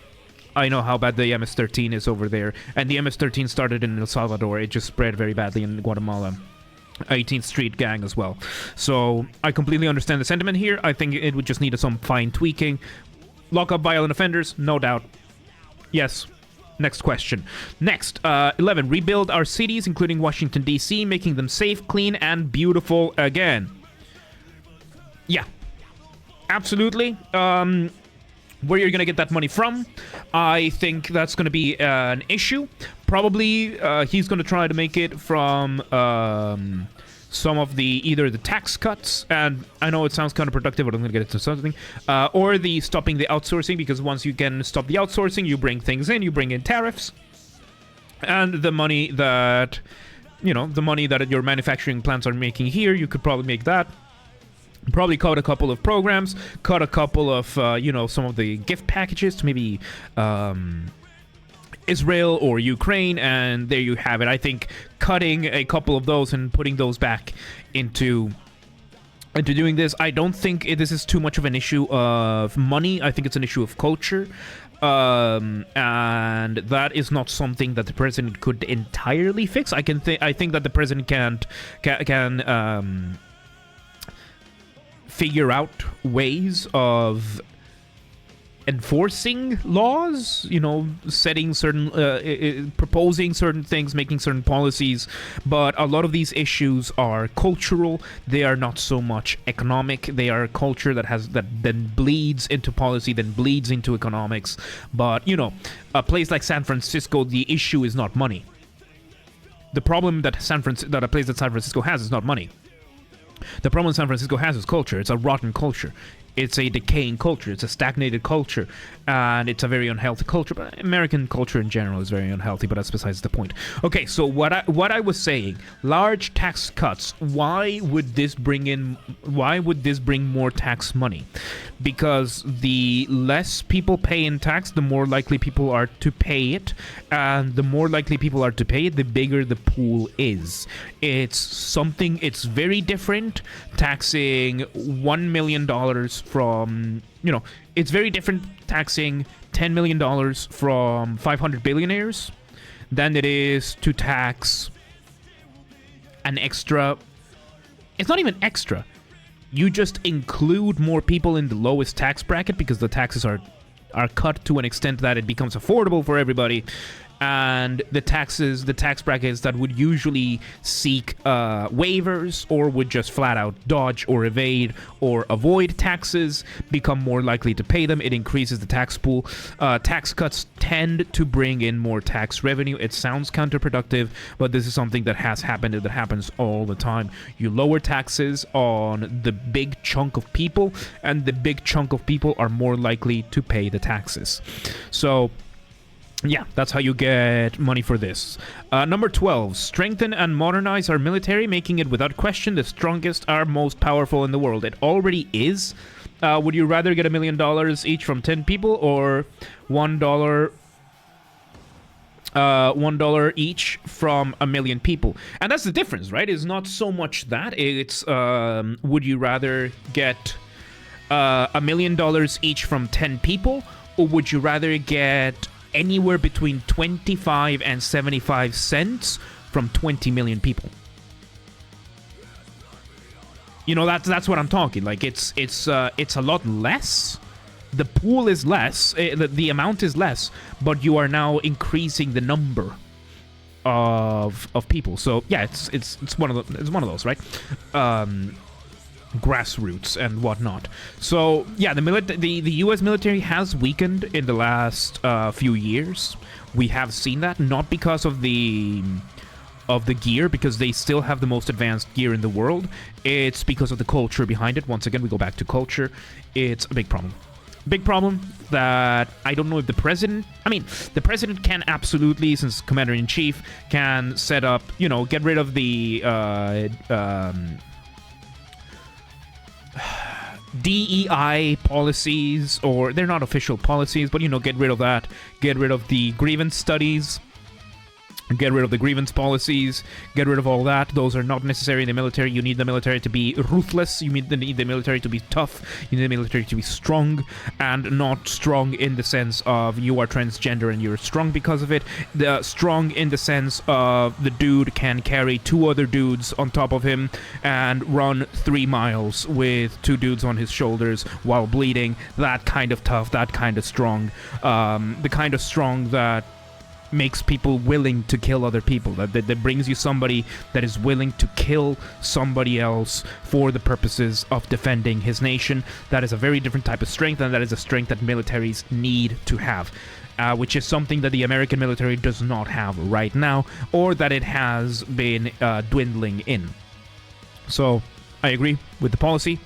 Speaker 1: I know how bad the MS-13 is over there. And the MS-13 started in El Salvador. It just spread very badly in Guatemala. 18th Street gang as well. So I completely understand the sentiment here. I think it would just need some fine tweaking. Lock up violent offenders, no doubt. Yes. Next question. Next, 11. Rebuild our cities, including Washington, D.C., making them safe, clean, and beautiful again. Yeah. Absolutely. Where you're going to get that money from, I think that's going to be an issue. Probably he's going to try to make it from some of either the tax cuts, and I know it sounds counterproductive, but I'm going to get into something, or the stopping the outsourcing, because once you can stop the outsourcing, you bring things in, you bring in tariffs, and the money that, your manufacturing plants are making here, you could probably make that. Probably cut a couple of programs, cut a couple of, some of the gift packages to maybe Israel or Ukraine, and there you have it. I think cutting a couple of those and putting those back into doing this, I don't think this is too much of an issue of money. I think it's an issue of culture. And that is not something that the president could entirely fix. I think that the president can figure out ways of enforcing laws, setting certain, proposing certain things, making certain policies, but a lot of these issues are cultural. They are not so much economic. They are culture that then bleeds into policy, then bleeds into economics. But, a place like San Francisco, the issue is not money. The problem that a place that San Francisco has is not money. The problem San Francisco has is culture. It's a rotten culture. It's a decaying culture. It's a stagnated culture, and it's a very unhealthy culture. But American culture in general is very unhealthy, but that's besides the point. Okay, so what I was saying, large tax cuts. Why would this bring more tax money? Because the less people pay in tax, the more likely people are to pay it, and the more likely people are to pay it, the bigger the pool is. It's very different taxing $1 million from, it's very different taxing $10 million from 500 billionaires than it is to tax an extra. It's not even extra. You just include more people in the lowest tax bracket because the taxes are cut to an extent that it becomes affordable for everybody. And the tax brackets that would usually seek waivers or would just flat out dodge or evade or avoid taxes become more likely to pay them. It increases the tax pool. Tax cuts tend to bring in more tax revenue. It sounds counterproductive, but this is something that has happened and that happens all the time. You lower taxes on the big chunk of people, and the big chunk of people are more likely to pay the taxes. So yeah, that's how you get money for this. Number 12, strengthen and modernize our military, making it without question the strongest, our most powerful in the world. It already is. Would you rather get $1 million each from 10 people or $1 each from 1 million people? And that's the difference, right? It's not so much that. It's would you rather get $1 million each from 10 people, or would you rather get anywhere between 25 and 75 cents from 20 million people? That's what I'm talking. Like it's a lot less. The pool is less. The amount is less, but you are now increasing the number of people. So yeah, it's one of those, right? Grassroots and whatnot. So yeah, the U.S. military has weakened in the last few years. We have seen that, not because of the gear, because they still have the most advanced gear in the world. It's because of the culture behind it. Once again, we go back to culture. It's a big problem. Big problem that I don't know if the president can absolutely, since commander-in-chief, can set up, get rid of the DEI policies, or they're not official policies, but get rid of that, get rid of the grievance studies, get rid of the grievance policies, get rid of all that. Those are not necessary in the military. You need the military to be ruthless, you need the military to be tough, you need the military to be strong, and not strong in the sense of you are transgender and you're strong because of it. The strong in the sense of the dude can carry 2 other dudes on top of him and run 3 miles with 2 dudes on his shoulders while bleeding. That kind of tough, that kind of strong, the kind of strong that makes people willing to kill other people, that brings you somebody that is willing to kill somebody else for the purposes of defending his nation. That is a very different type of strength, and that is a strength that militaries need to have, which is something that the American military does not have right now, or that it has been dwindling in. So I agree with the policy.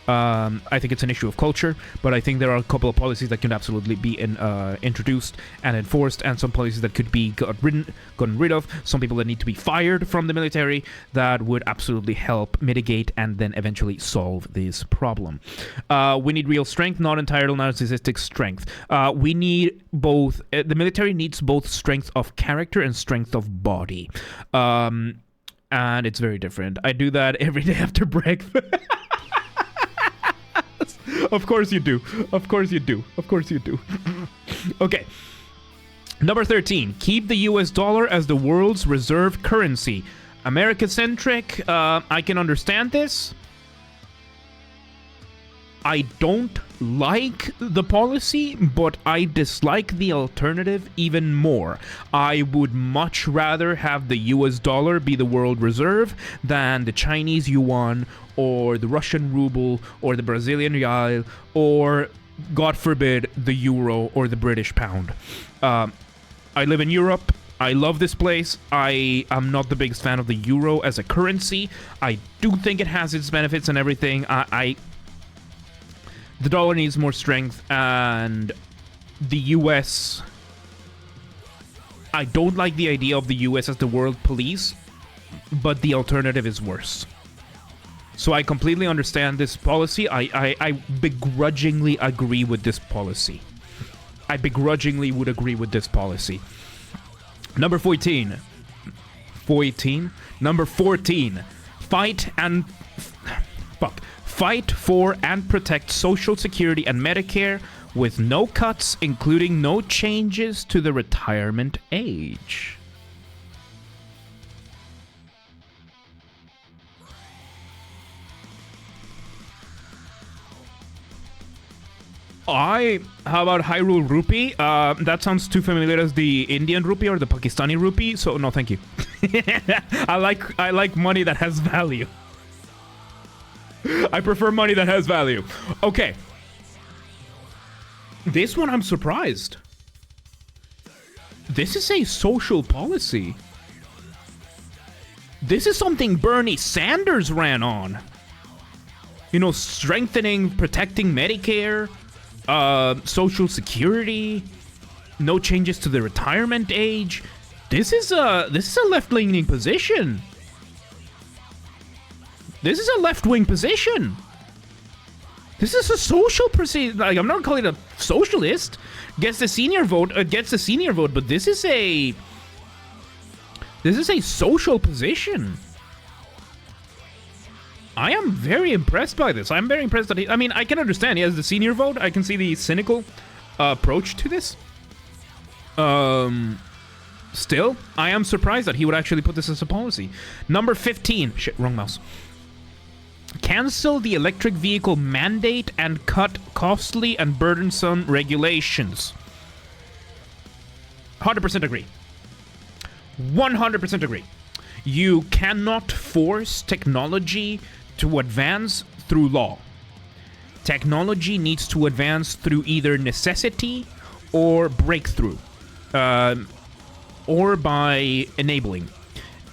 Speaker 1: I think it's an issue of culture, but I think there are a couple of policies that can absolutely be introduced and enforced, and some policies that could be gotten rid of, some people that need to be fired from the military that would absolutely help mitigate and then eventually solve this problem. We need real strength, not entirely narcissistic strength. We need both. The military needs both strength of character and strength of body. And it's very different. I do that every day after breakfast. Of course you do. Of course you do. Of course you do. Okay. Number 13. Keep the US dollar as the world's reserve currency. America-centric. I can understand this. I don't like the policy, but I dislike the alternative even more. I would much rather have the US dollar be the world reserve than the Chinese yuan or the Russian ruble or the Brazilian real or, God forbid, the euro or the British pound. I live in Europe. I love this place. I am not the biggest fan of the euro as a currency. I do think it has its benefits and everything. The dollar needs more strength, and the US... I don't like the idea of the US as the world police, but the alternative is worse. So I completely understand this policy. I begrudgingly agree with this policy. I begrudgingly would agree with this policy. Number 14. 14? Number 14. Fight for and protect Social Security and Medicare with no cuts, including no changes to the retirement age. How about Hyrule Rupee? That sounds too familiar as the Indian rupee or the Pakistani rupee, so no, thank you. I like money that has value. I prefer money that has value. Okay. This one I'm surprised. This is a social policy. This is something Bernie Sanders ran on. You know, strengthening, protecting Medicare, Social Security, no changes to the retirement age. This is a left-leaning position. This is a left-wing position. This is a social position. Like, I'm not calling it a socialist. Gets the senior vote. But this is a social position. I am very impressed by this. I'm very impressed that I mean, I can understand he has the senior vote. I can see the cynical approach to this. Still, I am surprised that he would actually put this as a policy. Number 15. Shit, wrong mouse. Cancel the electric vehicle mandate and cut costly and burdensome regulations. 100% agree. 100% agree. You cannot force technology to advance through law. Technology needs to advance through either necessity or breakthrough, or by enabling.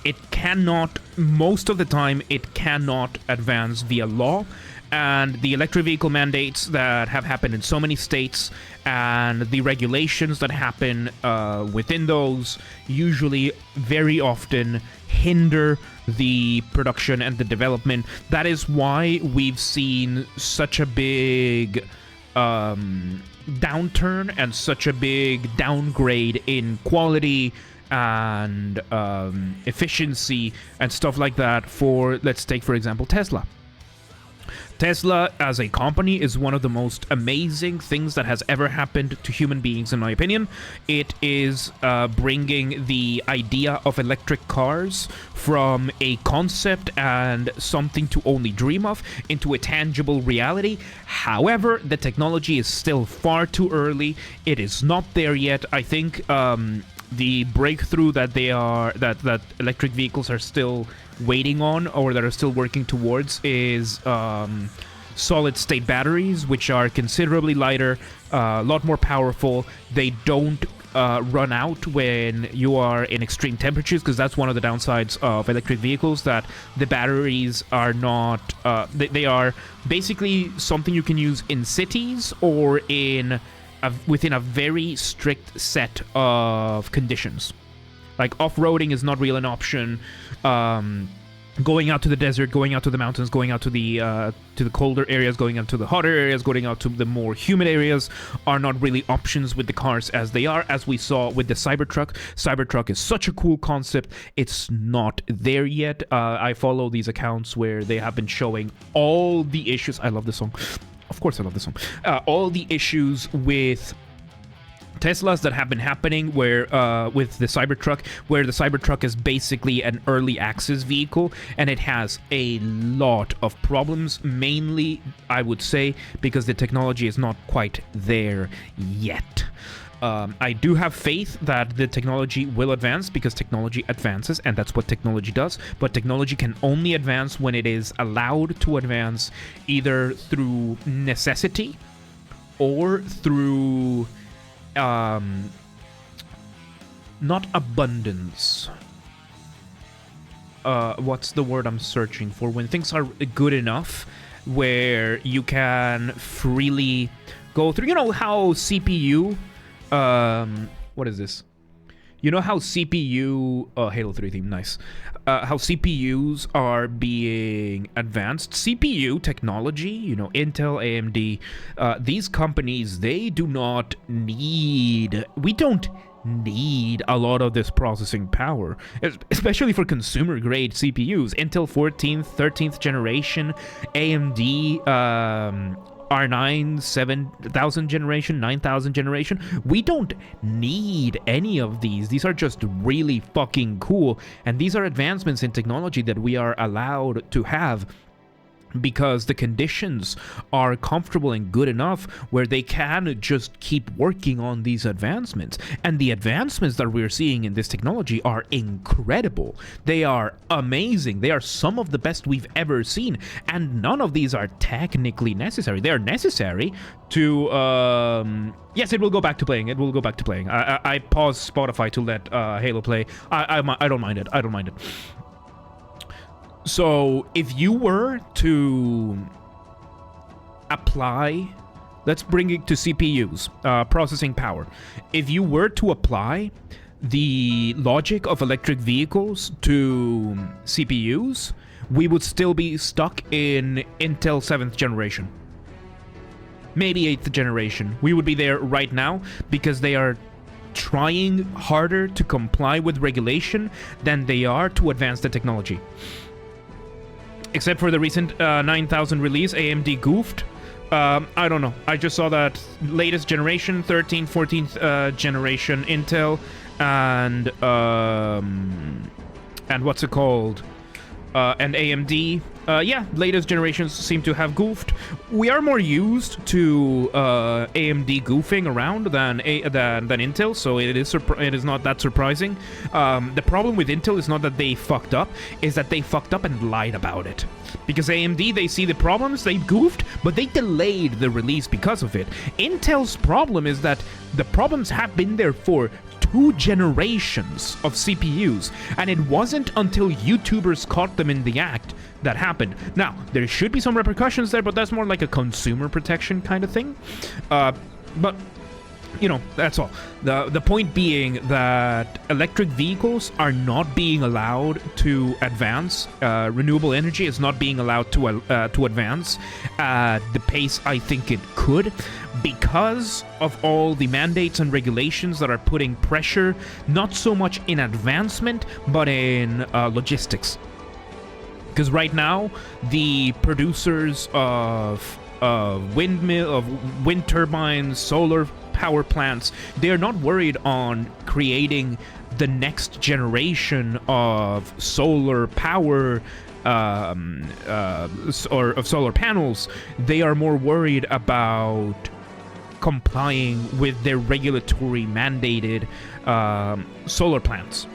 Speaker 1: It cannot, most of the time, it cannot advance via law. And the electric vehicle mandates that have happened in so many states and the regulations that happen within those usually very often hinder the production and the development. That is why we've seen such a big downturn and such a big downgrade in quality and efficiency and stuff like that for, let's take for example, Tesla. Tesla as a company is one of the most amazing things that has ever happened to human beings, in my opinion. It is bringing the idea of electric cars from a concept and something to only dream of into a tangible reality. However, the technology is still far too early. It is not there yet. I think the breakthrough that that electric vehicles are still waiting on, or that are still working towards, is solid state batteries, which are considerably lighter, a lot more powerful. They don't run out when you are in extreme temperatures, because that's one of the downsides of electric vehicles, that the batteries are not they are basically something you can use in cities or in within a very strict set of conditions. Like off-roading is not really an option. Going out to the desert, going out to the mountains, going out to the colder areas, going out to the hotter areas, going out to the more humid areas are not really options with the cars as they are, as we saw with the Cybertruck. Cybertruck is such a cool concept. It's not there yet. I follow these accounts where they have been showing all the issues. I love this song. Of course I love this song. All the issues with Teslas that have been happening where with the Cybertruck, where the Cybertruck is basically an early access vehicle, and it has a lot of problems, mainly, I would say, because the technology is not quite there yet. I do have faith that the technology will advance, because technology advances, and that's what technology does. But technology can only advance when it is allowed to advance, either through necessity or through not abundance. What's the word I'm searching for? When things are good enough where you can freely go through. You know how CPU, what is this? You know how CPU, Halo 3 theme, nice. How CPUs are being advanced. CPU technology, you know, Intel, AMD, these companies, they do not need, we don't need a lot of this processing power, especially for consumer grade CPUs. Intel 14th, 13th generation, AMD, R9 7000 generation, 9000 generation. We don't need any of these. These are just really fucking cool, and these are advancements in technology that we are allowed to have because the conditions are comfortable and good enough where they can just keep working on these advancements. And the advancements that we're seeing in this technology are incredible. They are amazing. They are some of the best we've ever seen. And none of these are technically necessary. They are necessary to... yes, it will go back to playing. It will go back to playing. I paused Spotify to let Halo play. I don't mind it. I don't mind it. So, if you were to apply, let's bring it to CPUs, processing power. If you were to apply the logic of electric vehicles to CPUs, we would still be stuck in Intel 7th generation. Maybe 8th generation. We would be there right now because they are trying harder to comply with regulation than they are to advance the technology. Except for the recent 9000 release, AMD goofed. I don't know. I just saw that latest generation, 13th, 14th generation Intel, and what's it called? And AMD. Yeah, latest generations seem to have goofed. We are more used to AMD goofing around than Intel, so it is not that surprising. The problem with Intel is not that they fucked up, is that they fucked up and lied about it. Because AMD, they see the problems, they goofed, but they delayed the release because of it. Intel's problem is that the problems have been there for 2 generations of CPUs, and it wasn't until YouTubers caught them in the act that happened. Now, there should be some repercussions there, but that's more like a consumer protection kind of thing. But, you know, that's all. The point being that electric vehicles are not being allowed to advance. Renewable energy is not being allowed to advance at the pace I think it could, because of all the mandates and regulations that are putting pressure, not so much in advancement, but in logistics. Because right now, the producers of wind turbines, solar power plants, they are not worried on creating the next generation of solar power or of solar panels. They are more worried about complying with their regulatory mandated solar plants.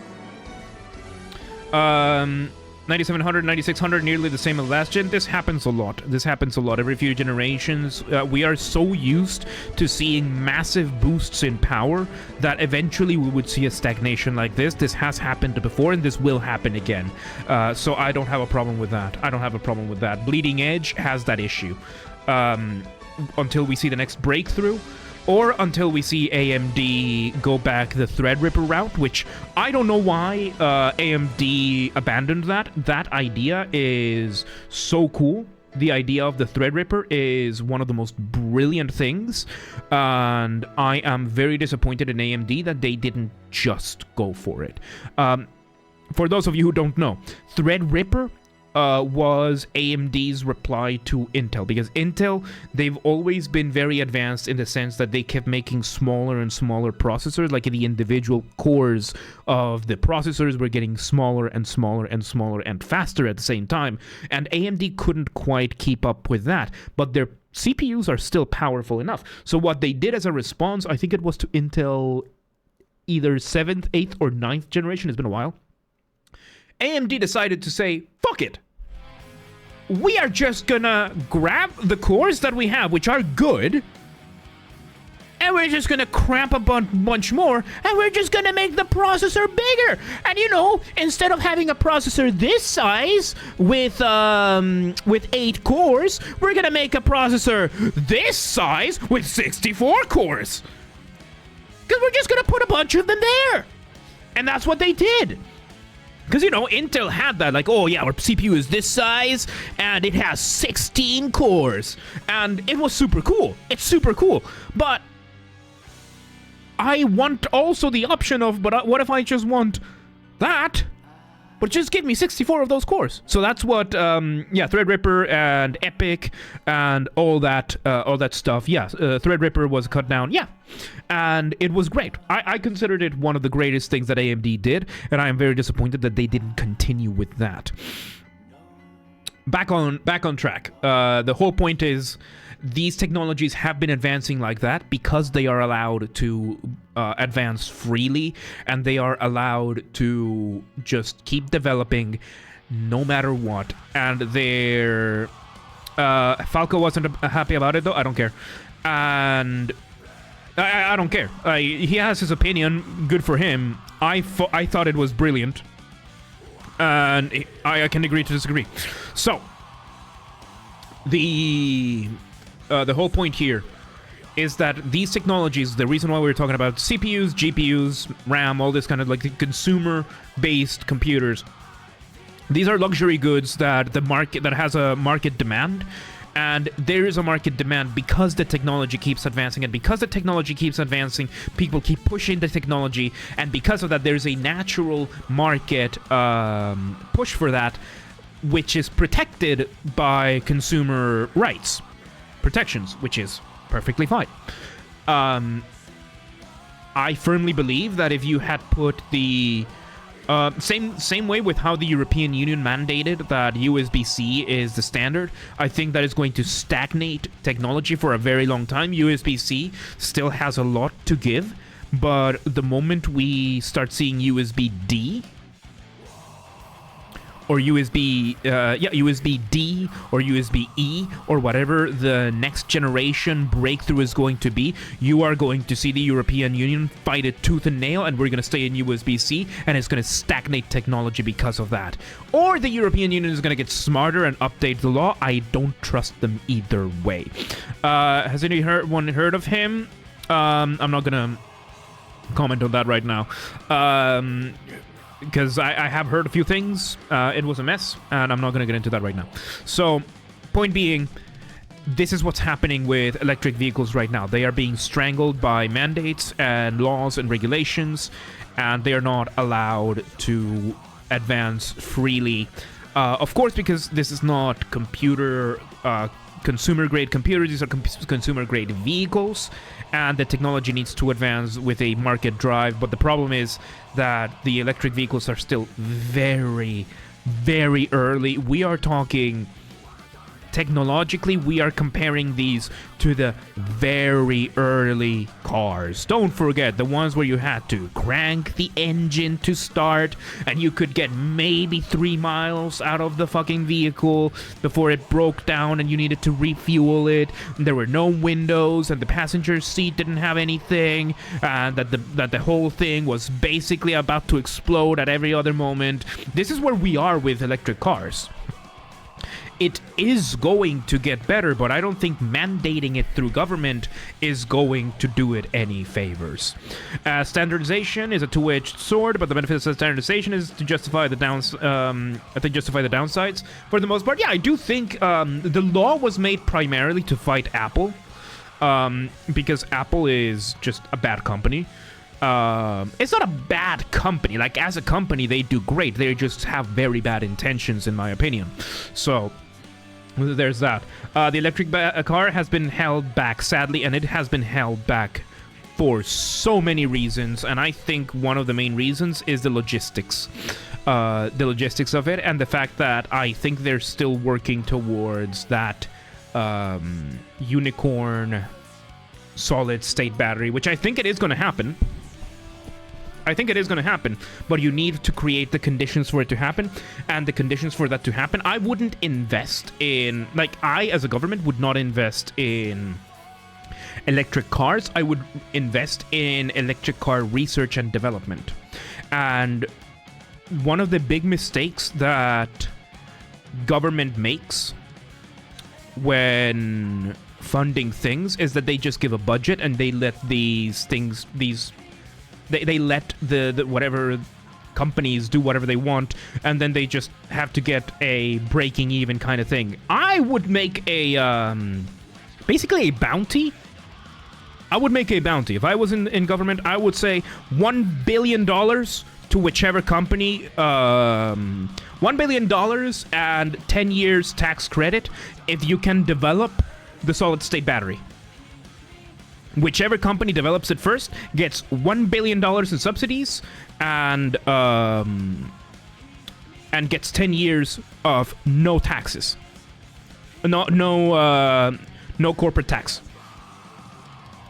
Speaker 1: 9700, 9600, nearly the same as last gen. This happens a lot. This happens a lot. Every few generations, we are so used to seeing massive boosts in power that eventually we would see a stagnation like this. This has happened before, and this will happen again. So I don't have a problem with that. I don't have a problem with that. Bleeding Edge has that issue. Until we see the next breakthrough, or until we see AMD go back the Threadripper route, which I don't know why AMD abandoned that. That idea is so cool. The idea of the Threadripper is one of the most brilliant things, and I am very disappointed in AMD that they didn't just go for it. For those of you who don't know, Threadripper was AMD's reply to Intel, because Intel, they've always been very advanced in the sense that they kept making smaller and smaller processors, like the individual cores of the processors were getting smaller and smaller and smaller and faster at the same time, and AMD couldn't quite keep up with that, but their CPUs are still powerful enough. So what they did as a response, I think it was to Intel either 7th, 8th, or 9th generation, it's been a while, AMD decided to say, fuck it. We are just gonna grab the cores that we have, which are good, and we're just gonna cramp a bunch more, and we're just gonna make the processor bigger. And you know, instead of having a processor this size with 8 cores, we're gonna make a processor this size with 64 cores. Because we're just gonna put a bunch of them there. And that's what they did. Because, you know, Intel had that, like, oh yeah, our CPU is this size, and it has 16 cores. And it was super cool. It's super cool. But I want also the option of, but what if I just want that, but just give me 64 of those cores? So that's what, Threadripper and Epic and all that stuff. Yeah, Threadripper was cut down. Yeah, and it was great. I considered it one of the greatest things that AMD did, and I am very disappointed that they didn't continue with that. Back on track. The whole point is, these technologies have been advancing like that because they are allowed to advance freely, and they are allowed to just keep developing no matter what. And they're... Falco wasn't happy about it, though. I don't care. And... I don't care. He has his opinion. Good for him. I thought it was brilliant. And I can agree to disagree. So... The whole point here is that these technologies, the reason why we're talking about CPUs, GPUs, RAM, all this kind of like consumer-based computers, these are luxury goods that has a market demand, and there is a market demand because the technology keeps advancing, and because the technology keeps advancing, people keep pushing the technology, and because of that, there's a natural market push for that, which is protected by consumer rights protections, which is perfectly fine. I firmly believe that if you had put the same way with how the European Union mandated that USB-C is the standard, I think that is going to stagnate technology for a very long time. USB-C still has a lot to give, but the moment we start seeing USB-D or USB-D or USB-E or whatever the next generation breakthrough is going to be, you are going to see the European Union fight it tooth and nail, and we're going to stay in USB-C, and it's going to stagnate technology because of that. Or the European Union is going to get smarter and update the law. I don't trust them either way. Has anyone heard of him? I'm not going to comment on that right now. Because I have heard a few things. It was a mess, and I'm not going to get into that right now. So, point being, this is what's happening with electric vehicles right now. They are being strangled by mandates and laws and regulations, and they are not allowed to advance freely. Of course, because this is not consumer-grade computers, these are consumer-grade vehicles, and the technology needs to advance with a market drive. But the problem is that the electric vehicles are still very, very early. We are talking... Technologically, we are comparing these to the very early cars. Don't forget, the ones where you had to crank the engine to start, and you could get maybe 3 miles out of the fucking vehicle before it broke down and you needed to refuel it. And there were no windows, and the passenger seat didn't have anything, and that the whole thing was basically about to explode at every other moment. This is where we are with electric cars. It is going to get better, but I don't think mandating it through government is going to do it any favors. Standardization is a two-edged sword, but the benefits of standardization is to justify the downsides for the most part. Yeah, I do think the law was made primarily to fight Apple, because Apple is just a bad company. It's not a bad company. Like, as a company, they do great. They just have very bad intentions, in my opinion. So... there's that. The electric car has been held back, sadly, and it has been held back for so many reasons, and I think one of the main reasons is the logistics. The logistics of it, and the fact that I think they're still working towards that unicorn solid-state battery, which I think it is going to happen. I think it is going to happen, but you need to create the conditions for it to happen, and the conditions for that to happen, I wouldn't invest in, like, I, as a government, would not invest in electric cars, I would invest in electric car research and development. And one of the big mistakes that government makes when funding things is that they just give a budget and they let they let the whatever companies do whatever they want, and then they just have to get a breaking even kind of thing. I would make a basically a bounty. I would make a bounty. If I was in government, I would say $1 billion to whichever company, $1 billion and 10 years tax credit if you can develop the solid-state battery. Whichever company develops it first gets $1 billion in subsidies and gets 10 years of no taxes. No corporate tax.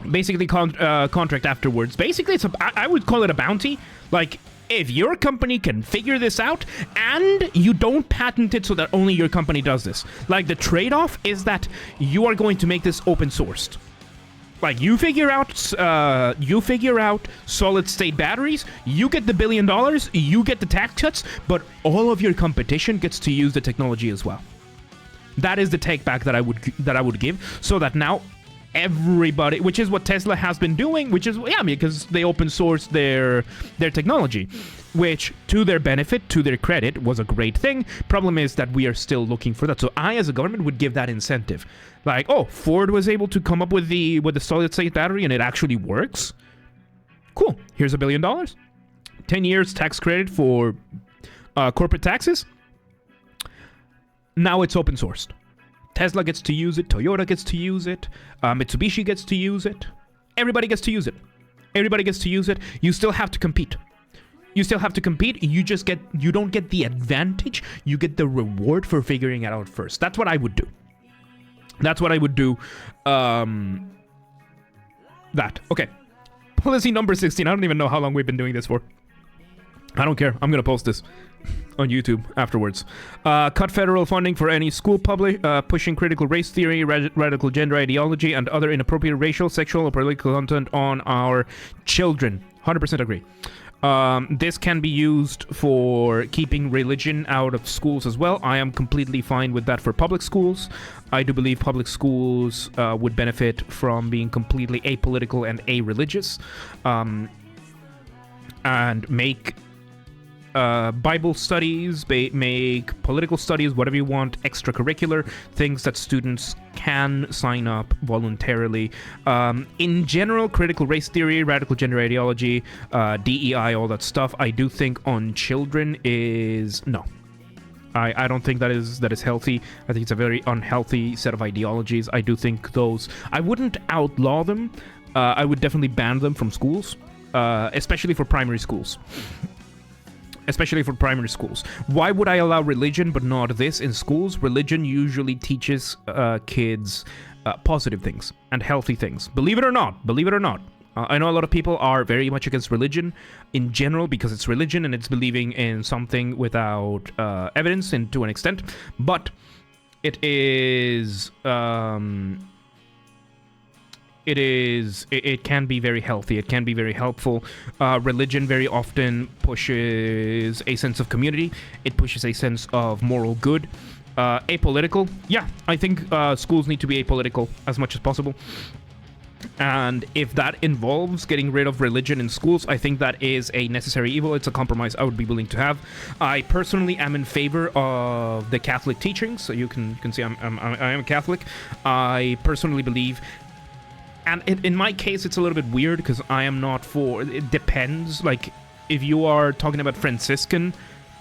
Speaker 1: Basically, contract afterwards. Basically, I would call it a bounty. Like, if your company can figure this out and you don't patent it so that only your company does this. Like, the trade-off is that you are going to make this open sourced. Like, you figure out solid-state batteries, you get the $1 billion, you get the tax cuts, but all of your competition gets to use the technology as well. That is the take back that I would give, so that now everybody, which is what Tesla has been doing, which is, yeah, because they open source their technology, which, to their benefit, to their credit, was a great thing. Problem is that we are still looking for that. So I, as a government, would give that incentive. Like, oh, Ford was able to come up with the solid-state battery and it actually works. Cool. Here's $1 billion. 10 years tax credit for corporate taxes. Now it's open sourced. Tesla gets to use it. Toyota gets to use it. Mitsubishi gets to use it. Everybody gets to use it. Everybody gets to use it. You still have to compete. You still have to compete. You don't get the advantage. You get the reward for figuring it out first. That's what I would do. That's what I would do. That. Okay. Policy number 16. I don't even know how long we've been doing this for. I don't care. I'm going to post this on YouTube afterwards. Cut federal funding for any school pushing critical race theory, radical gender ideology, and other inappropriate racial, sexual, or political content on our children. 100% agree. This can be used for keeping religion out of schools as well. I am completely fine with that for public schools. I do believe public schools would benefit from being completely apolitical and a-religious, and make Bible studies, make political studies, whatever you want, extracurricular things that students can sign up voluntarily. In general, critical race theory, radical gender ideology, DEI, all that stuff, I do think on children is no. I don't think that is healthy. I think it's a very unhealthy set of ideologies. I do think those, I wouldn't outlaw them. I would definitely ban them from schools, especially for primary schools. Especially for primary schools. Why would I allow religion but not this in schools? Religion usually teaches kids positive things and healthy things. Believe it or not. Believe it or not. I know a lot of people are very much against religion in general because it's religion and it's believing in something without evidence and to an extent. But it is... It can be very healthy. It can be very helpful. Religion very often pushes a sense of community. It pushes a sense of moral good. Apolitical. Yeah, I think schools need to be apolitical as much as possible. And if that involves getting rid of religion in schools, I think that is a necessary evil. It's a compromise I would be willing to have. I personally am in favor of the Catholic teachings. So you can see I am a Catholic. I personally believe... And in my case, it's a little bit weird because I am not for... It depends. Like, if you are talking about Franciscan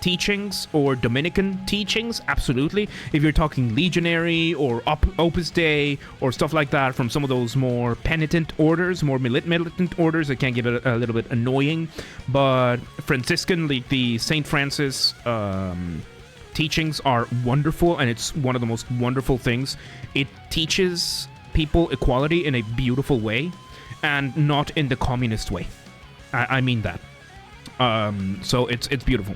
Speaker 1: teachings or Dominican teachings, absolutely. If you're talking legionary or Opus Dei or stuff like that from some of those more penitent orders, more militant orders, it can get a little bit annoying. But Franciscan, like the St. Francis teachings are wonderful, and it's one of the most wonderful things. It teaches... people equality in a beautiful way and not in the communist way. I mean that. So it's beautiful.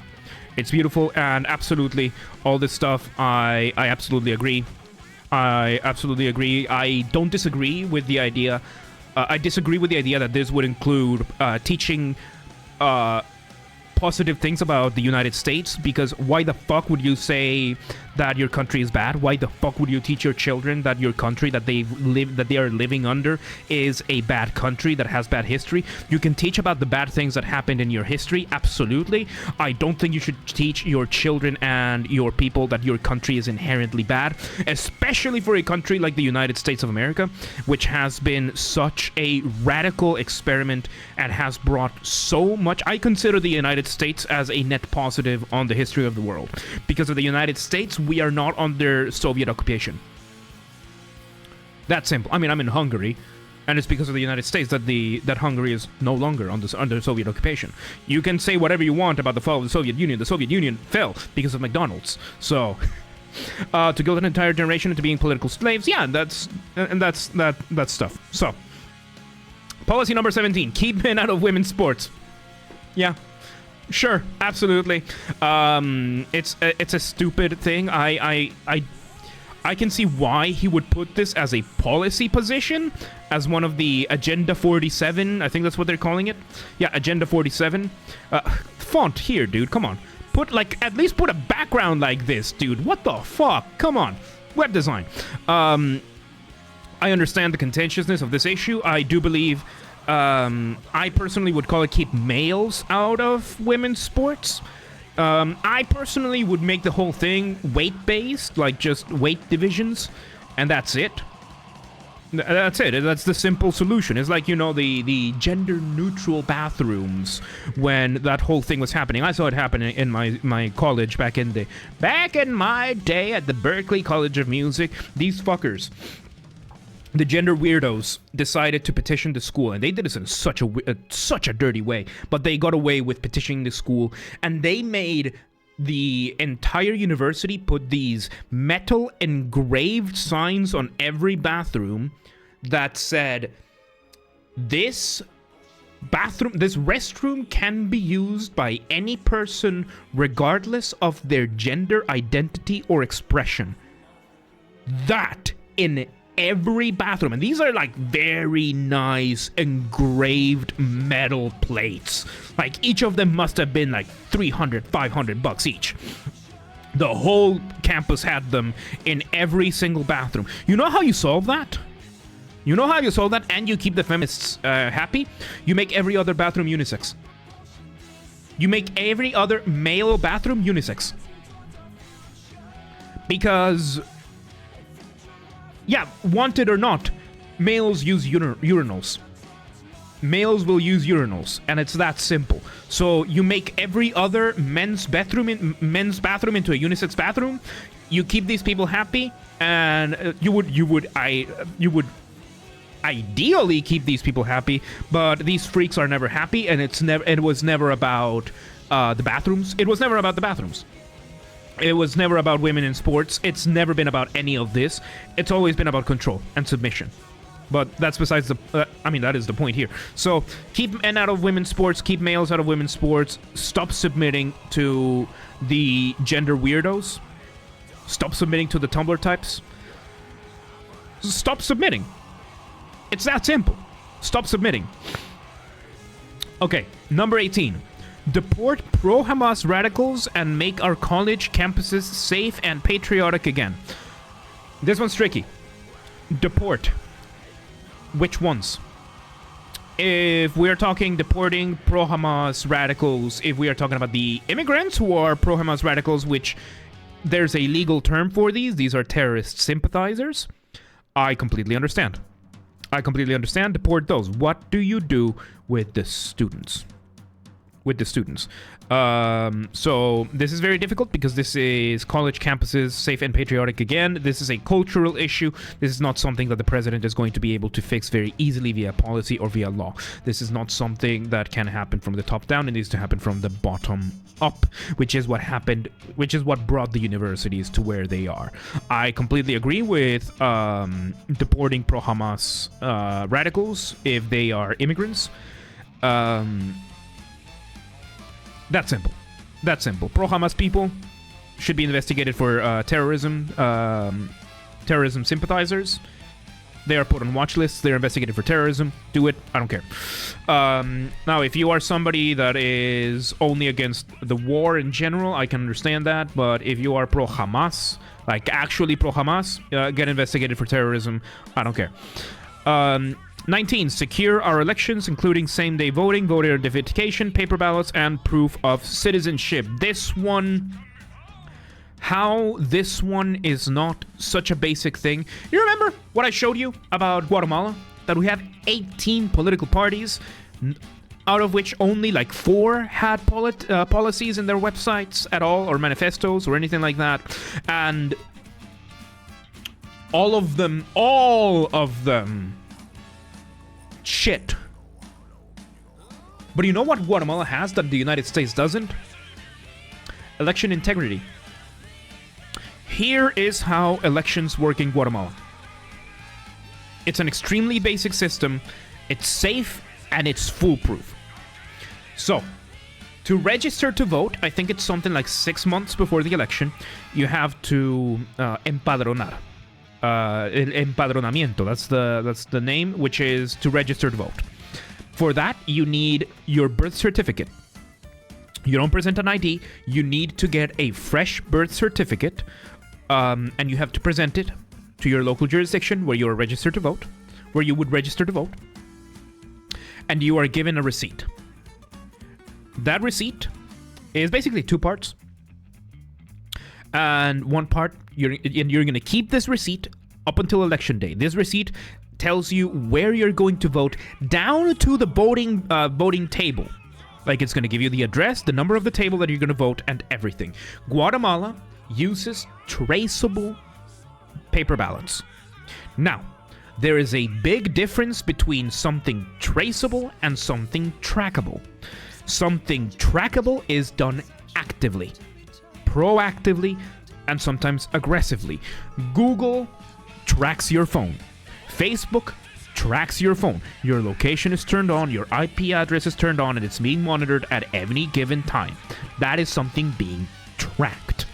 Speaker 1: It's beautiful, and absolutely all this stuff I absolutely agree. I absolutely agree. I don't disagree with the idea I disagree with the idea that this would include teaching positive things about the United States, because why the fuck would you say that your country is bad? Why the fuck would you teach your children that your country that they are living under is a bad country that has bad history? You can teach about the bad things that happened in your history, absolutely. I don't think you should teach your children and your people that your country is inherently bad, especially for a country like the United States of America, which has been such a radical experiment and has brought so much. I consider the United States as a net positive on the history of the world. Because of the United States, we are not under Soviet occupation. That's simple. I mean, I'm in Hungary, and it's because of the United States that Hungary is no longer under Soviet occupation. You can say whatever you want about the fall of the Soviet Union. The Soviet Union fell because of McDonald's. So, to guilt an entire generation into being political slaves, yeah, that's stuff. So, policy number 17: keep men out of women's sports. Yeah. Sure, absolutely. It's a stupid thing. I can see why he would put this as a policy position, as one of the Agenda 47. I think that's what they're calling it. Yeah, Agenda 47. Font here, dude. Come on. At least put a background like this, dude. What the fuck? Come on. Web design. I understand the contentiousness of this issue. I do believe. I personally would call it keep males out of women's sports. I personally would make the whole thing weight-based, like just weight divisions, and that's it. That's it. That's the simple solution. It's like, the gender-neutral bathrooms when that whole thing was happening. I saw it happen in my college back in my day at the Berklee College of Music. These fuckers, the gender weirdos, decided to petition the school, and they did this in such a dirty way, but they got away with petitioning the school, and they made the entire university put these metal engraved signs on every bathroom that said, this restroom can be used by any person regardless of their gender identity or expression. That in every bathroom. And these are like very nice engraved metal plates. Like each of them must have been like $300-$500 each. The whole campus had them in every single bathroom. You know how you solve that? And you keep the feminists happy? You make every other bathroom unisex. You make every other male bathroom unisex. Because, yeah, wanted or not, males use urinals. Males will use urinals, and it's that simple. So you make every other men's bathroom into a unisex bathroom. You keep these people happy, and you would ideally keep these people happy, but these freaks are never happy, and it was never about the bathrooms. It was never about the bathrooms. It was never about women in sports. It's never been about any of this. It's always been about control and submission. But that's besides the... that is the point here. So, keep men out of women's sports. Keep males out of women's sports. Stop submitting to the gender weirdos. Stop submitting to the Tumblr types. Stop submitting. It's that simple. Stop submitting. Okay, number 18. Deport pro-Hamas radicals and make our college campuses safe and patriotic again. This one's tricky. Deport. Which ones? If we're talking deporting pro-Hamas radicals, if we are talking about the immigrants who are pro-Hamas radicals, which there's a legal term for these are terrorist sympathizers, I completely understand. Deport those. What do you do with the students? So this is very difficult because this is college campuses safe and patriotic again. This is a cultural issue. This is not something that the president is going to be able to fix very easily via policy or via law. This is not something that can happen from the top down. It needs to happen from the bottom up, which is what happened, which is what brought the universities to where they are. I completely agree with deporting pro-Hamas radicals if they are immigrants. That's simple. Pro-Hamas people should be investigated for terrorism sympathizers. They are put on watch lists. They're investigated for terrorism. Do it. I don't care. Now, if you are somebody that is only against the war in general, I can understand that. But if you are pro-Hamas, like actually pro-Hamas, get investigated for terrorism. I don't care. 19. Secure our elections, including same-day voting, voter identification, paper ballots, and proof of citizenship. This one... How this one is not such a basic thing. You remember what I showed you about Guatemala? That we have 18 political parties, out of which only like 4 had policies in their websites at all, or manifestos, or anything like that. And all of them, shit. But you know what Guatemala has that the United States doesn't? Election integrity. Here is how elections work in Guatemala. It's an extremely basic system. It's safe and it's foolproof. So, to register to vote, I think it's something like 6 months before the election, you have to empadronar. Empadronamiento, that's the name, which is to register to vote. For that, you need your birth certificate. You don't present an ID. You need to get a fresh birth certificate. And you have to present it to your local jurisdiction where you are registered to vote, where you would register to vote, and you are given a receipt. That receipt is basically 2 parts, and one part you're going to keep this receipt up until election day. This receipt tells you where you're going to vote down to the voting table. Like, it's going to give you the address, the number of the table that you're going to vote, and everything. Guatemala uses traceable paper ballots. Now, there is a big difference between something traceable and something trackable. Something trackable is done actively, proactively, and sometimes aggressively. Google tracks your phone. Facebook tracks your phone. Your location is turned on, your IP address is turned on, and it's being monitored at any given time. That is something being tracked.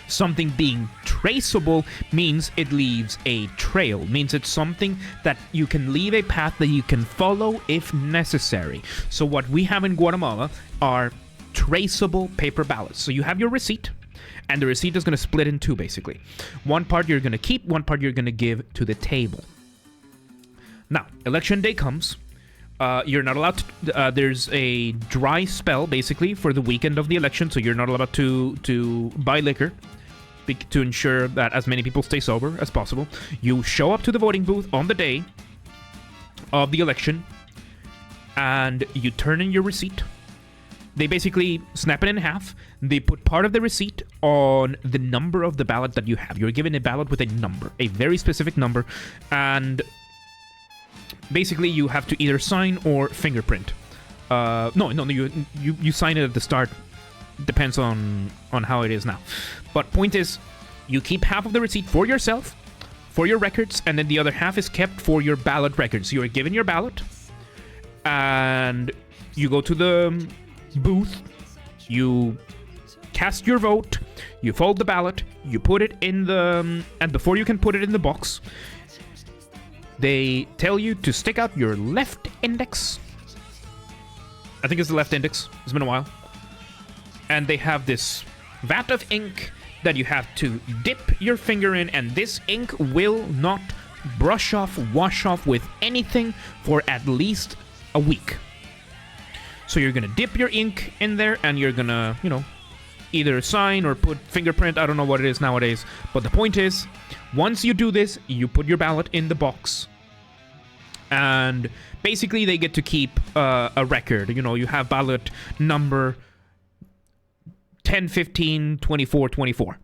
Speaker 1: Something being traceable means it leaves a trail, means it's something that you can leave a path that you can follow if necessary. So what we have in Guatemala are traceable paper ballots. So you have your receipt, and the receipt is going to split in 2, basically. One part you're going to keep, one part you're going to give to the table. Now, election day comes. You're not allowed to, there's a dry spell, basically, for the weekend of the election, so you're not allowed to buy liquor to ensure that as many people stay sober as possible. You show up to the voting booth on the day of the election, and you turn in your receipt. They basically snap it in half. They put part of the receipt on the number of the ballot that you have. You're given a ballot with a number, a very specific number, and basically you have to either sign or fingerprint. No, you sign it at the start. Depends on how it is now. But point is, you keep half of the receipt for yourself, for your records, and then the other half is kept for your ballot records. You are given your ballot, and you go to the booth, you cast your vote, you fold the ballot, you put it in the... and before you can put it in the box, they tell you to stick out your left index. I think it's the left index. It's been a while. And they have this vat of ink that you have to dip your finger in, and this ink will not brush off, wash off with anything for at least a week. So you're gonna dip your ink in there, and you're gonna, either sign or put fingerprint. I don't know what it is nowadays. But the point is, once you do this, you put your ballot in the box. And basically they get to keep a record. You have ballot number 10, 15, 24, 24.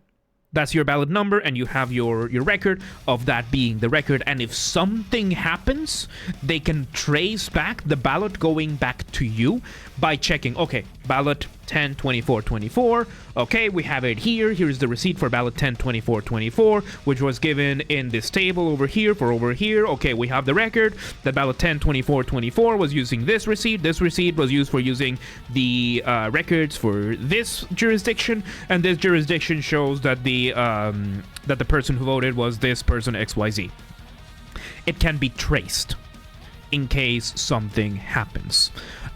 Speaker 1: That's your ballot number, and you have your record of that being the record. And if something happens, they can trace back the ballot going back to you by checking, okay, ballot 10, 24, 24. Okay, we have it here. Here's the receipt for ballot 10, 24, 24, which was given in this table over here for over here. Okay, we have the record that ballot 10, 24, 24 was using this receipt. This receipt was used for using the records for this jurisdiction, and this jurisdiction shows that the person who voted was this person XYZ. it can be traced in case something happens.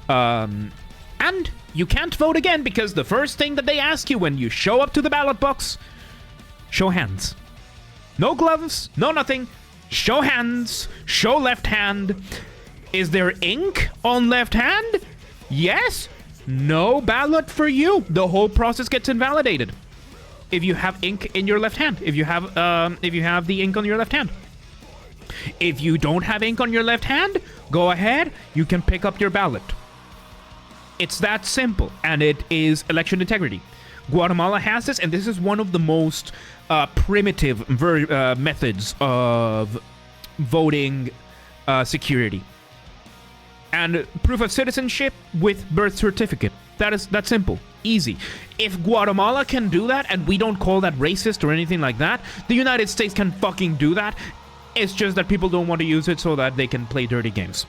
Speaker 1: And you can't vote again because the first thing that they ask you when you show up to the ballot box, show hands. No gloves, no nothing. Show hands, show left hand. Is there ink on left hand? Yes. No ballot for you. The whole process gets invalidated if you have ink in your left hand. If you have the ink on your left hand. If you don't have ink on your left hand, go ahead. You can pick up your ballot. It's that simple, and it is election integrity. Guatemala has this, and this is one of the most primitive methods of voting security. And proof of citizenship with birth certificate. That's simple. Easy. If Guatemala can do that, and we don't call that racist or anything like that, the United States can fucking do that. It's just that people don't want to use it so that they can play dirty games.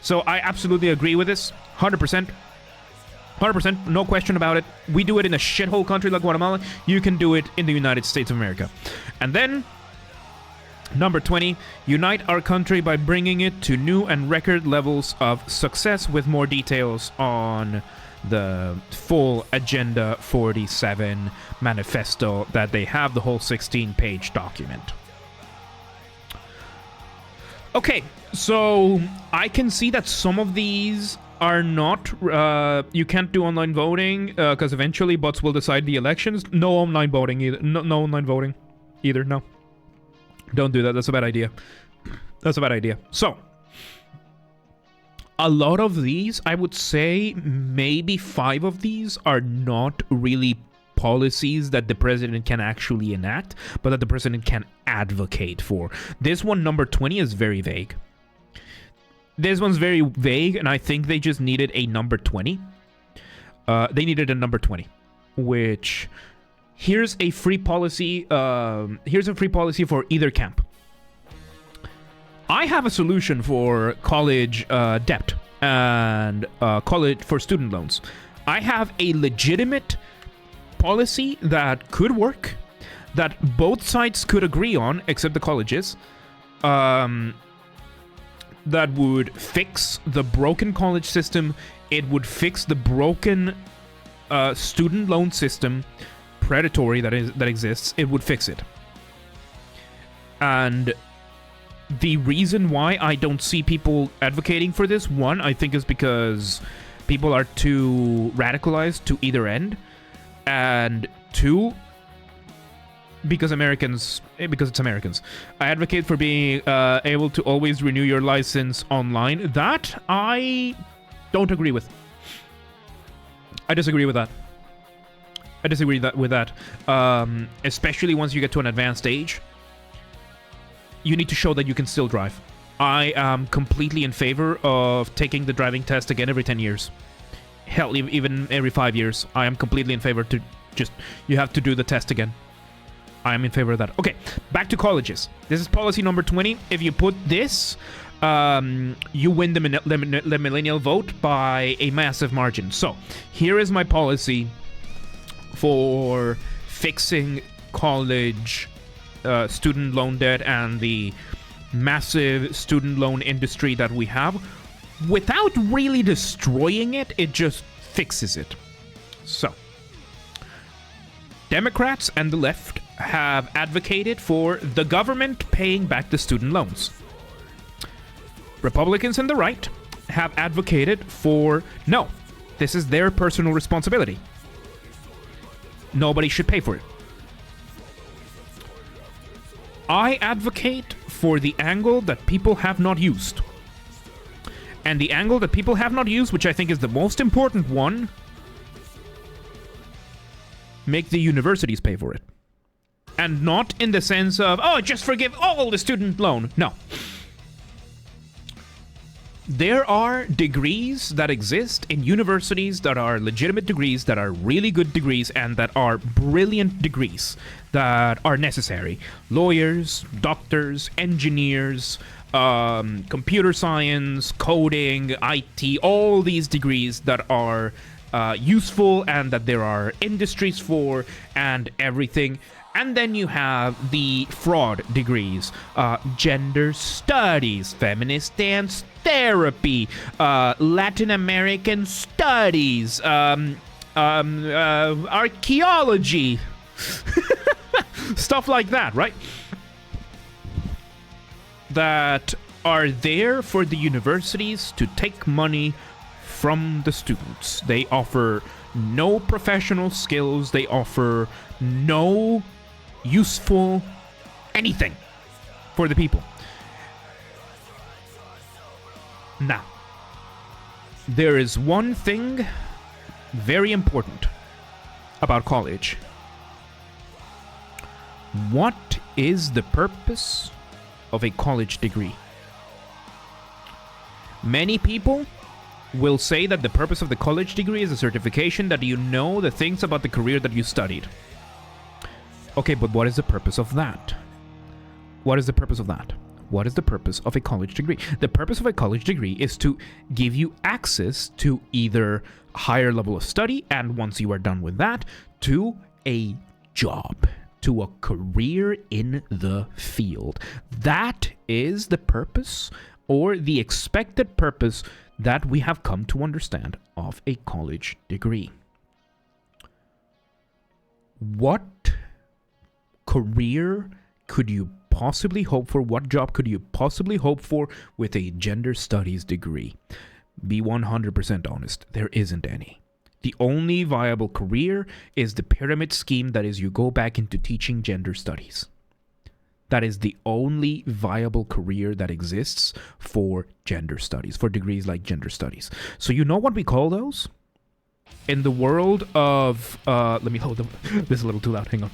Speaker 1: So I absolutely agree with this. 100%. 100%, no question about it. We do it in a shithole country like Guatemala. You can do it in the United States of America. And then, number 20, unite our country by bringing it to new and record levels of success, with more details on the full Agenda 47 manifesto that they have, the whole 16-page document. Okay, so I can see that some of these are not, you can't do online voting because eventually bots will decide the elections. No online voting either. No online voting either. No. Don't do that. That's a bad idea. That's a bad idea. So, a lot of these, I would say maybe 5 of these are not really policies that the president can actually enact, but that the president can advocate for. This one, number 20, is very vague. This one's very vague, and I think they just needed a number 20. They needed a number 20, which, here's a free policy. Here's a free policy for either camp. I have a solution for college debt and college for student loans. I have a legitimate policy that could work, that both sides could agree on, except the colleges. That would fix the broken college system. It would fix the broken student loan system, predatory that exists. It would fix it. And the reason why I don't see people advocating for this, one, I think is because people are too radicalized to either end, and two, because it's Americans. I advocate for being able to always renew your license online. That I don't agree with. I disagree with that. Especially once you get to an advanced age. You need to show that you can still drive. I am completely in favor of taking the driving test again every 10 years. Hell, even every 5 years. I am completely in favor to just, you have to do the test again. I am in favor of that. Okay, back to colleges. This is policy number 20. If you put this, you win the millennial vote by a massive margin. So, here is my policy for fixing college student loan debt and the massive student loan industry that we have. Without really destroying it, it just fixes it. So, Democrats and the left have advocated for the government paying back the student loans. Republicans and the right have advocated for, no, this is their personal responsibility. Nobody should pay for it. I advocate for the angle that people have not used. And the angle that people have not used, which I think is the most important one, make the universities pay for it. And not in the sense of, oh, just forgive all the student loan. No. There are degrees that exist in universities that are legitimate degrees, that are really good degrees, and that are brilliant degrees that are necessary. Lawyers, doctors, engineers, computer science, coding, IT, all these degrees that are useful and that there are industries for and everything. And then you have the fraud degrees, gender studies, feminist dance therapy, Latin American studies, archaeology, stuff like that, right? That are there for the universities to take money from the students. They offer no professional skills. They offer no useful anything for the people. Now, there is one thing very important about college. What is the purpose of a college degree? Many people will say that the purpose of the college degree is a certification that you know the things about the career that you studied. Okay, but what is the purpose of that? What is the purpose of that? What is the purpose of a college degree? The purpose of a college degree is to give you access to either a higher level of study, and once you are done with that, to a job, to a career in the field. That is the purpose, or the expected purpose, that we have come to understand of a college degree. What career could you possibly hope for? What job could you possibly hope for with a gender studies degree? Be 100% honest, there isn't any. The only viable career is the pyramid scheme, that is, you go back into teaching gender studies. That is the only viable career that exists for gender studies, for degrees like gender studies. So you know what we call those? In the world of, let me hold them. This is a little too loud, hang on.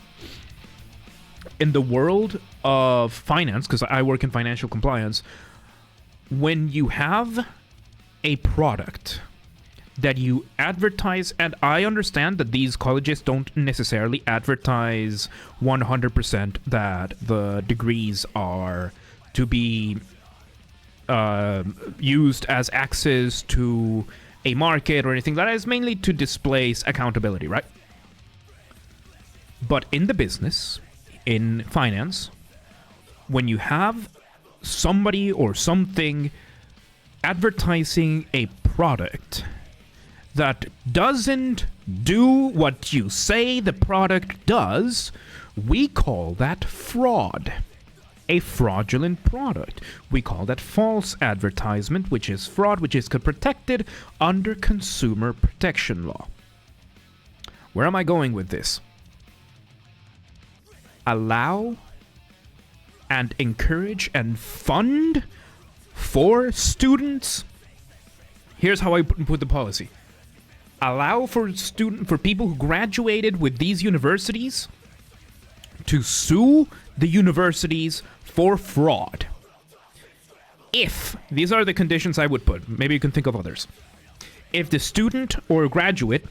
Speaker 1: In the world of finance, because I work in financial compliance, when you have a product that you advertise, and I understand that these colleges don't necessarily advertise 100% that the degrees are to be used as access to a market or anything. That is mainly to displace accountability, right? But in the business, in finance, when you have somebody or something advertising a product that doesn't do what you say the product does, we call that fraud. A fraudulent product. We call that false advertisement, which is fraud, which is protected under consumer protection law. Where am I going with this? Allow and encourage and fund for students. Here's how I put the policy. Allow for people who graduated with these universities to sue the universities for fraud. If, these are the conditions I would put, maybe you can think of others. If the student or graduate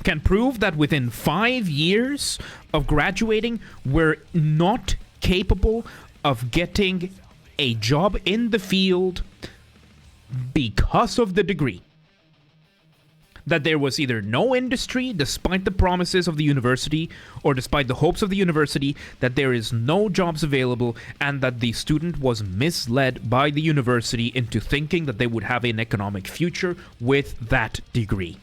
Speaker 1: can prove that within 5 years of graduating, we're not capable of getting a job in the field because of the degree, that there was either no industry, despite the promises of the university, or despite the hopes of the university, that there is no jobs available, and that the student was misled by the university into thinking that they would have an economic future with that degree.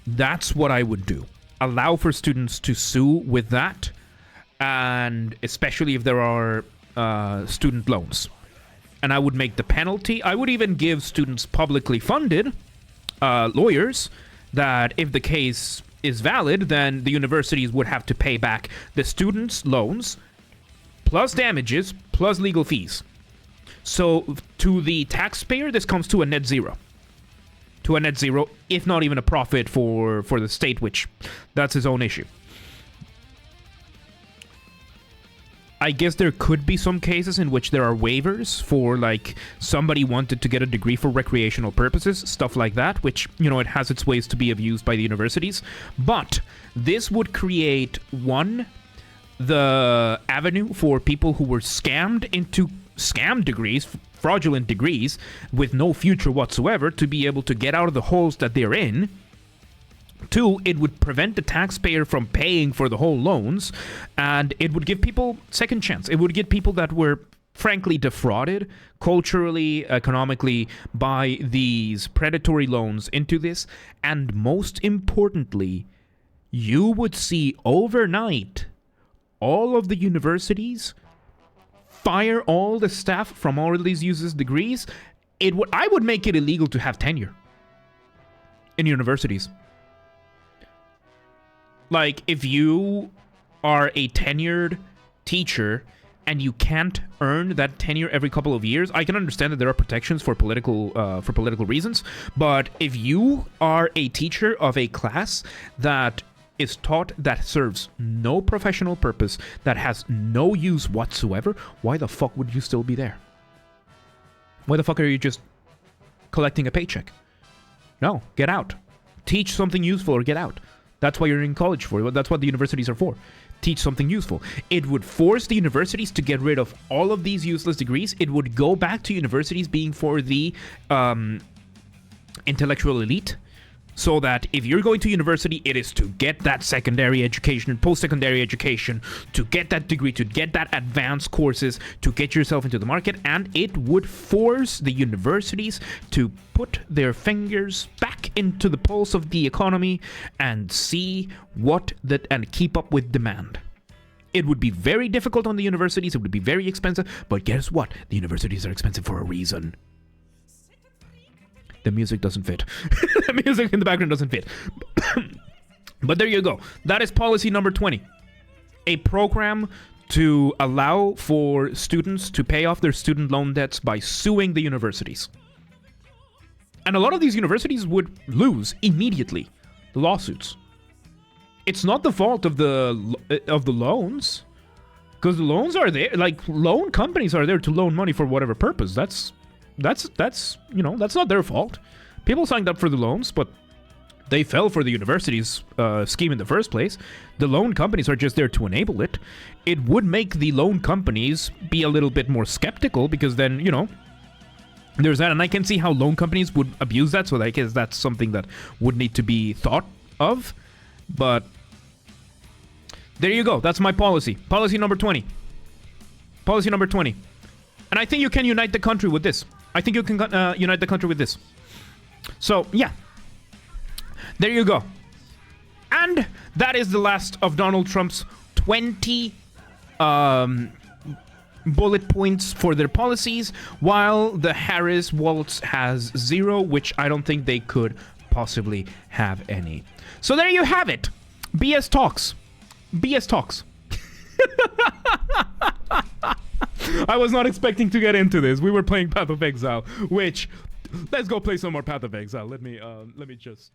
Speaker 1: That's what I would do. Allow for students to sue with that, and especially if there are student loans. And I would make the penalty. I would even give students publicly funded lawyers that if the case is valid, then the universities would have to pay back the students' loans, plus damages, plus legal fees. So to the taxpayer, this comes to a net zero. To a net zero, if not even a profit for the state, which that's his own issue. I guess there could be some cases in which there are waivers for, like, somebody wanted to get a degree for recreational purposes, stuff like that, which, you know, it has its ways to be abused by the universities. But this would create, one, the avenue for people who were scammed into scam degrees, fraudulent degrees, with no future whatsoever, to be able to get out of the holes that they're in. Two, it would prevent the taxpayer from paying for the whole loans, and it would give people second chance. It would get people that were frankly defrauded culturally, economically by these predatory loans into this. And most importantly, you would see overnight all of the universities fire all the staff from all of these useless degrees. I would make it illegal to have tenure in universities. Like, if you are a tenured teacher and you can't earn that tenure every couple of years, I can understand that there are protections for political reasons. But if you are a teacher of a class that is taught that serves no professional purpose, that has no use whatsoever, why the fuck would you still be there? Why the fuck are you just collecting a paycheck? No, get out. Teach something useful or get out. That's why you're in college for. That's what the universities are for. Teach something useful. It would force the universities to get rid of all of these useless degrees. It would go back to universities being for the intellectual elite. So that if you're going to university, it is to get that secondary education and post-secondary education, to get that degree, to get that advanced courses, to get yourself into the market. And it would force the universities to put their fingers back into the pulse of the economy and see and keep up with demand. It would be very difficult on the universities. It would be very expensive. But guess what? The universities are expensive for a reason. The music doesn't fit. The music in the background doesn't fit. But there you go. That is policy number 20. A program to allow for students to pay off their student loan debts by suing the universities. And a lot of these universities would lose immediately the lawsuits. It's not the fault of the loans, because the loans are there. Like, loan companies are there to loan money for whatever purpose. That's not their fault. People signed up for the loans, but they fell for the university's scheme in the first place. The loan companies are just there to enable it. It would make the loan companies be a little bit more skeptical, because then, there's that. And I can see how loan companies would abuse that, so I guess that's something that would need to be thought of. But there you go. That's my policy. Policy number 20. Policy number 20. And I think you can unite the country with this. I think you can unite the country with this. So, yeah. There you go. And that is the last of Donald Trump's 20 bullet points for their policies, while the Harris Waltz has 0, which I don't think they could possibly have any. So there you have it. BS Talks. BS Talks. I was not expecting to get into this. We were playing Path of Exile, which, let's go play some more Path of Exile. Let me just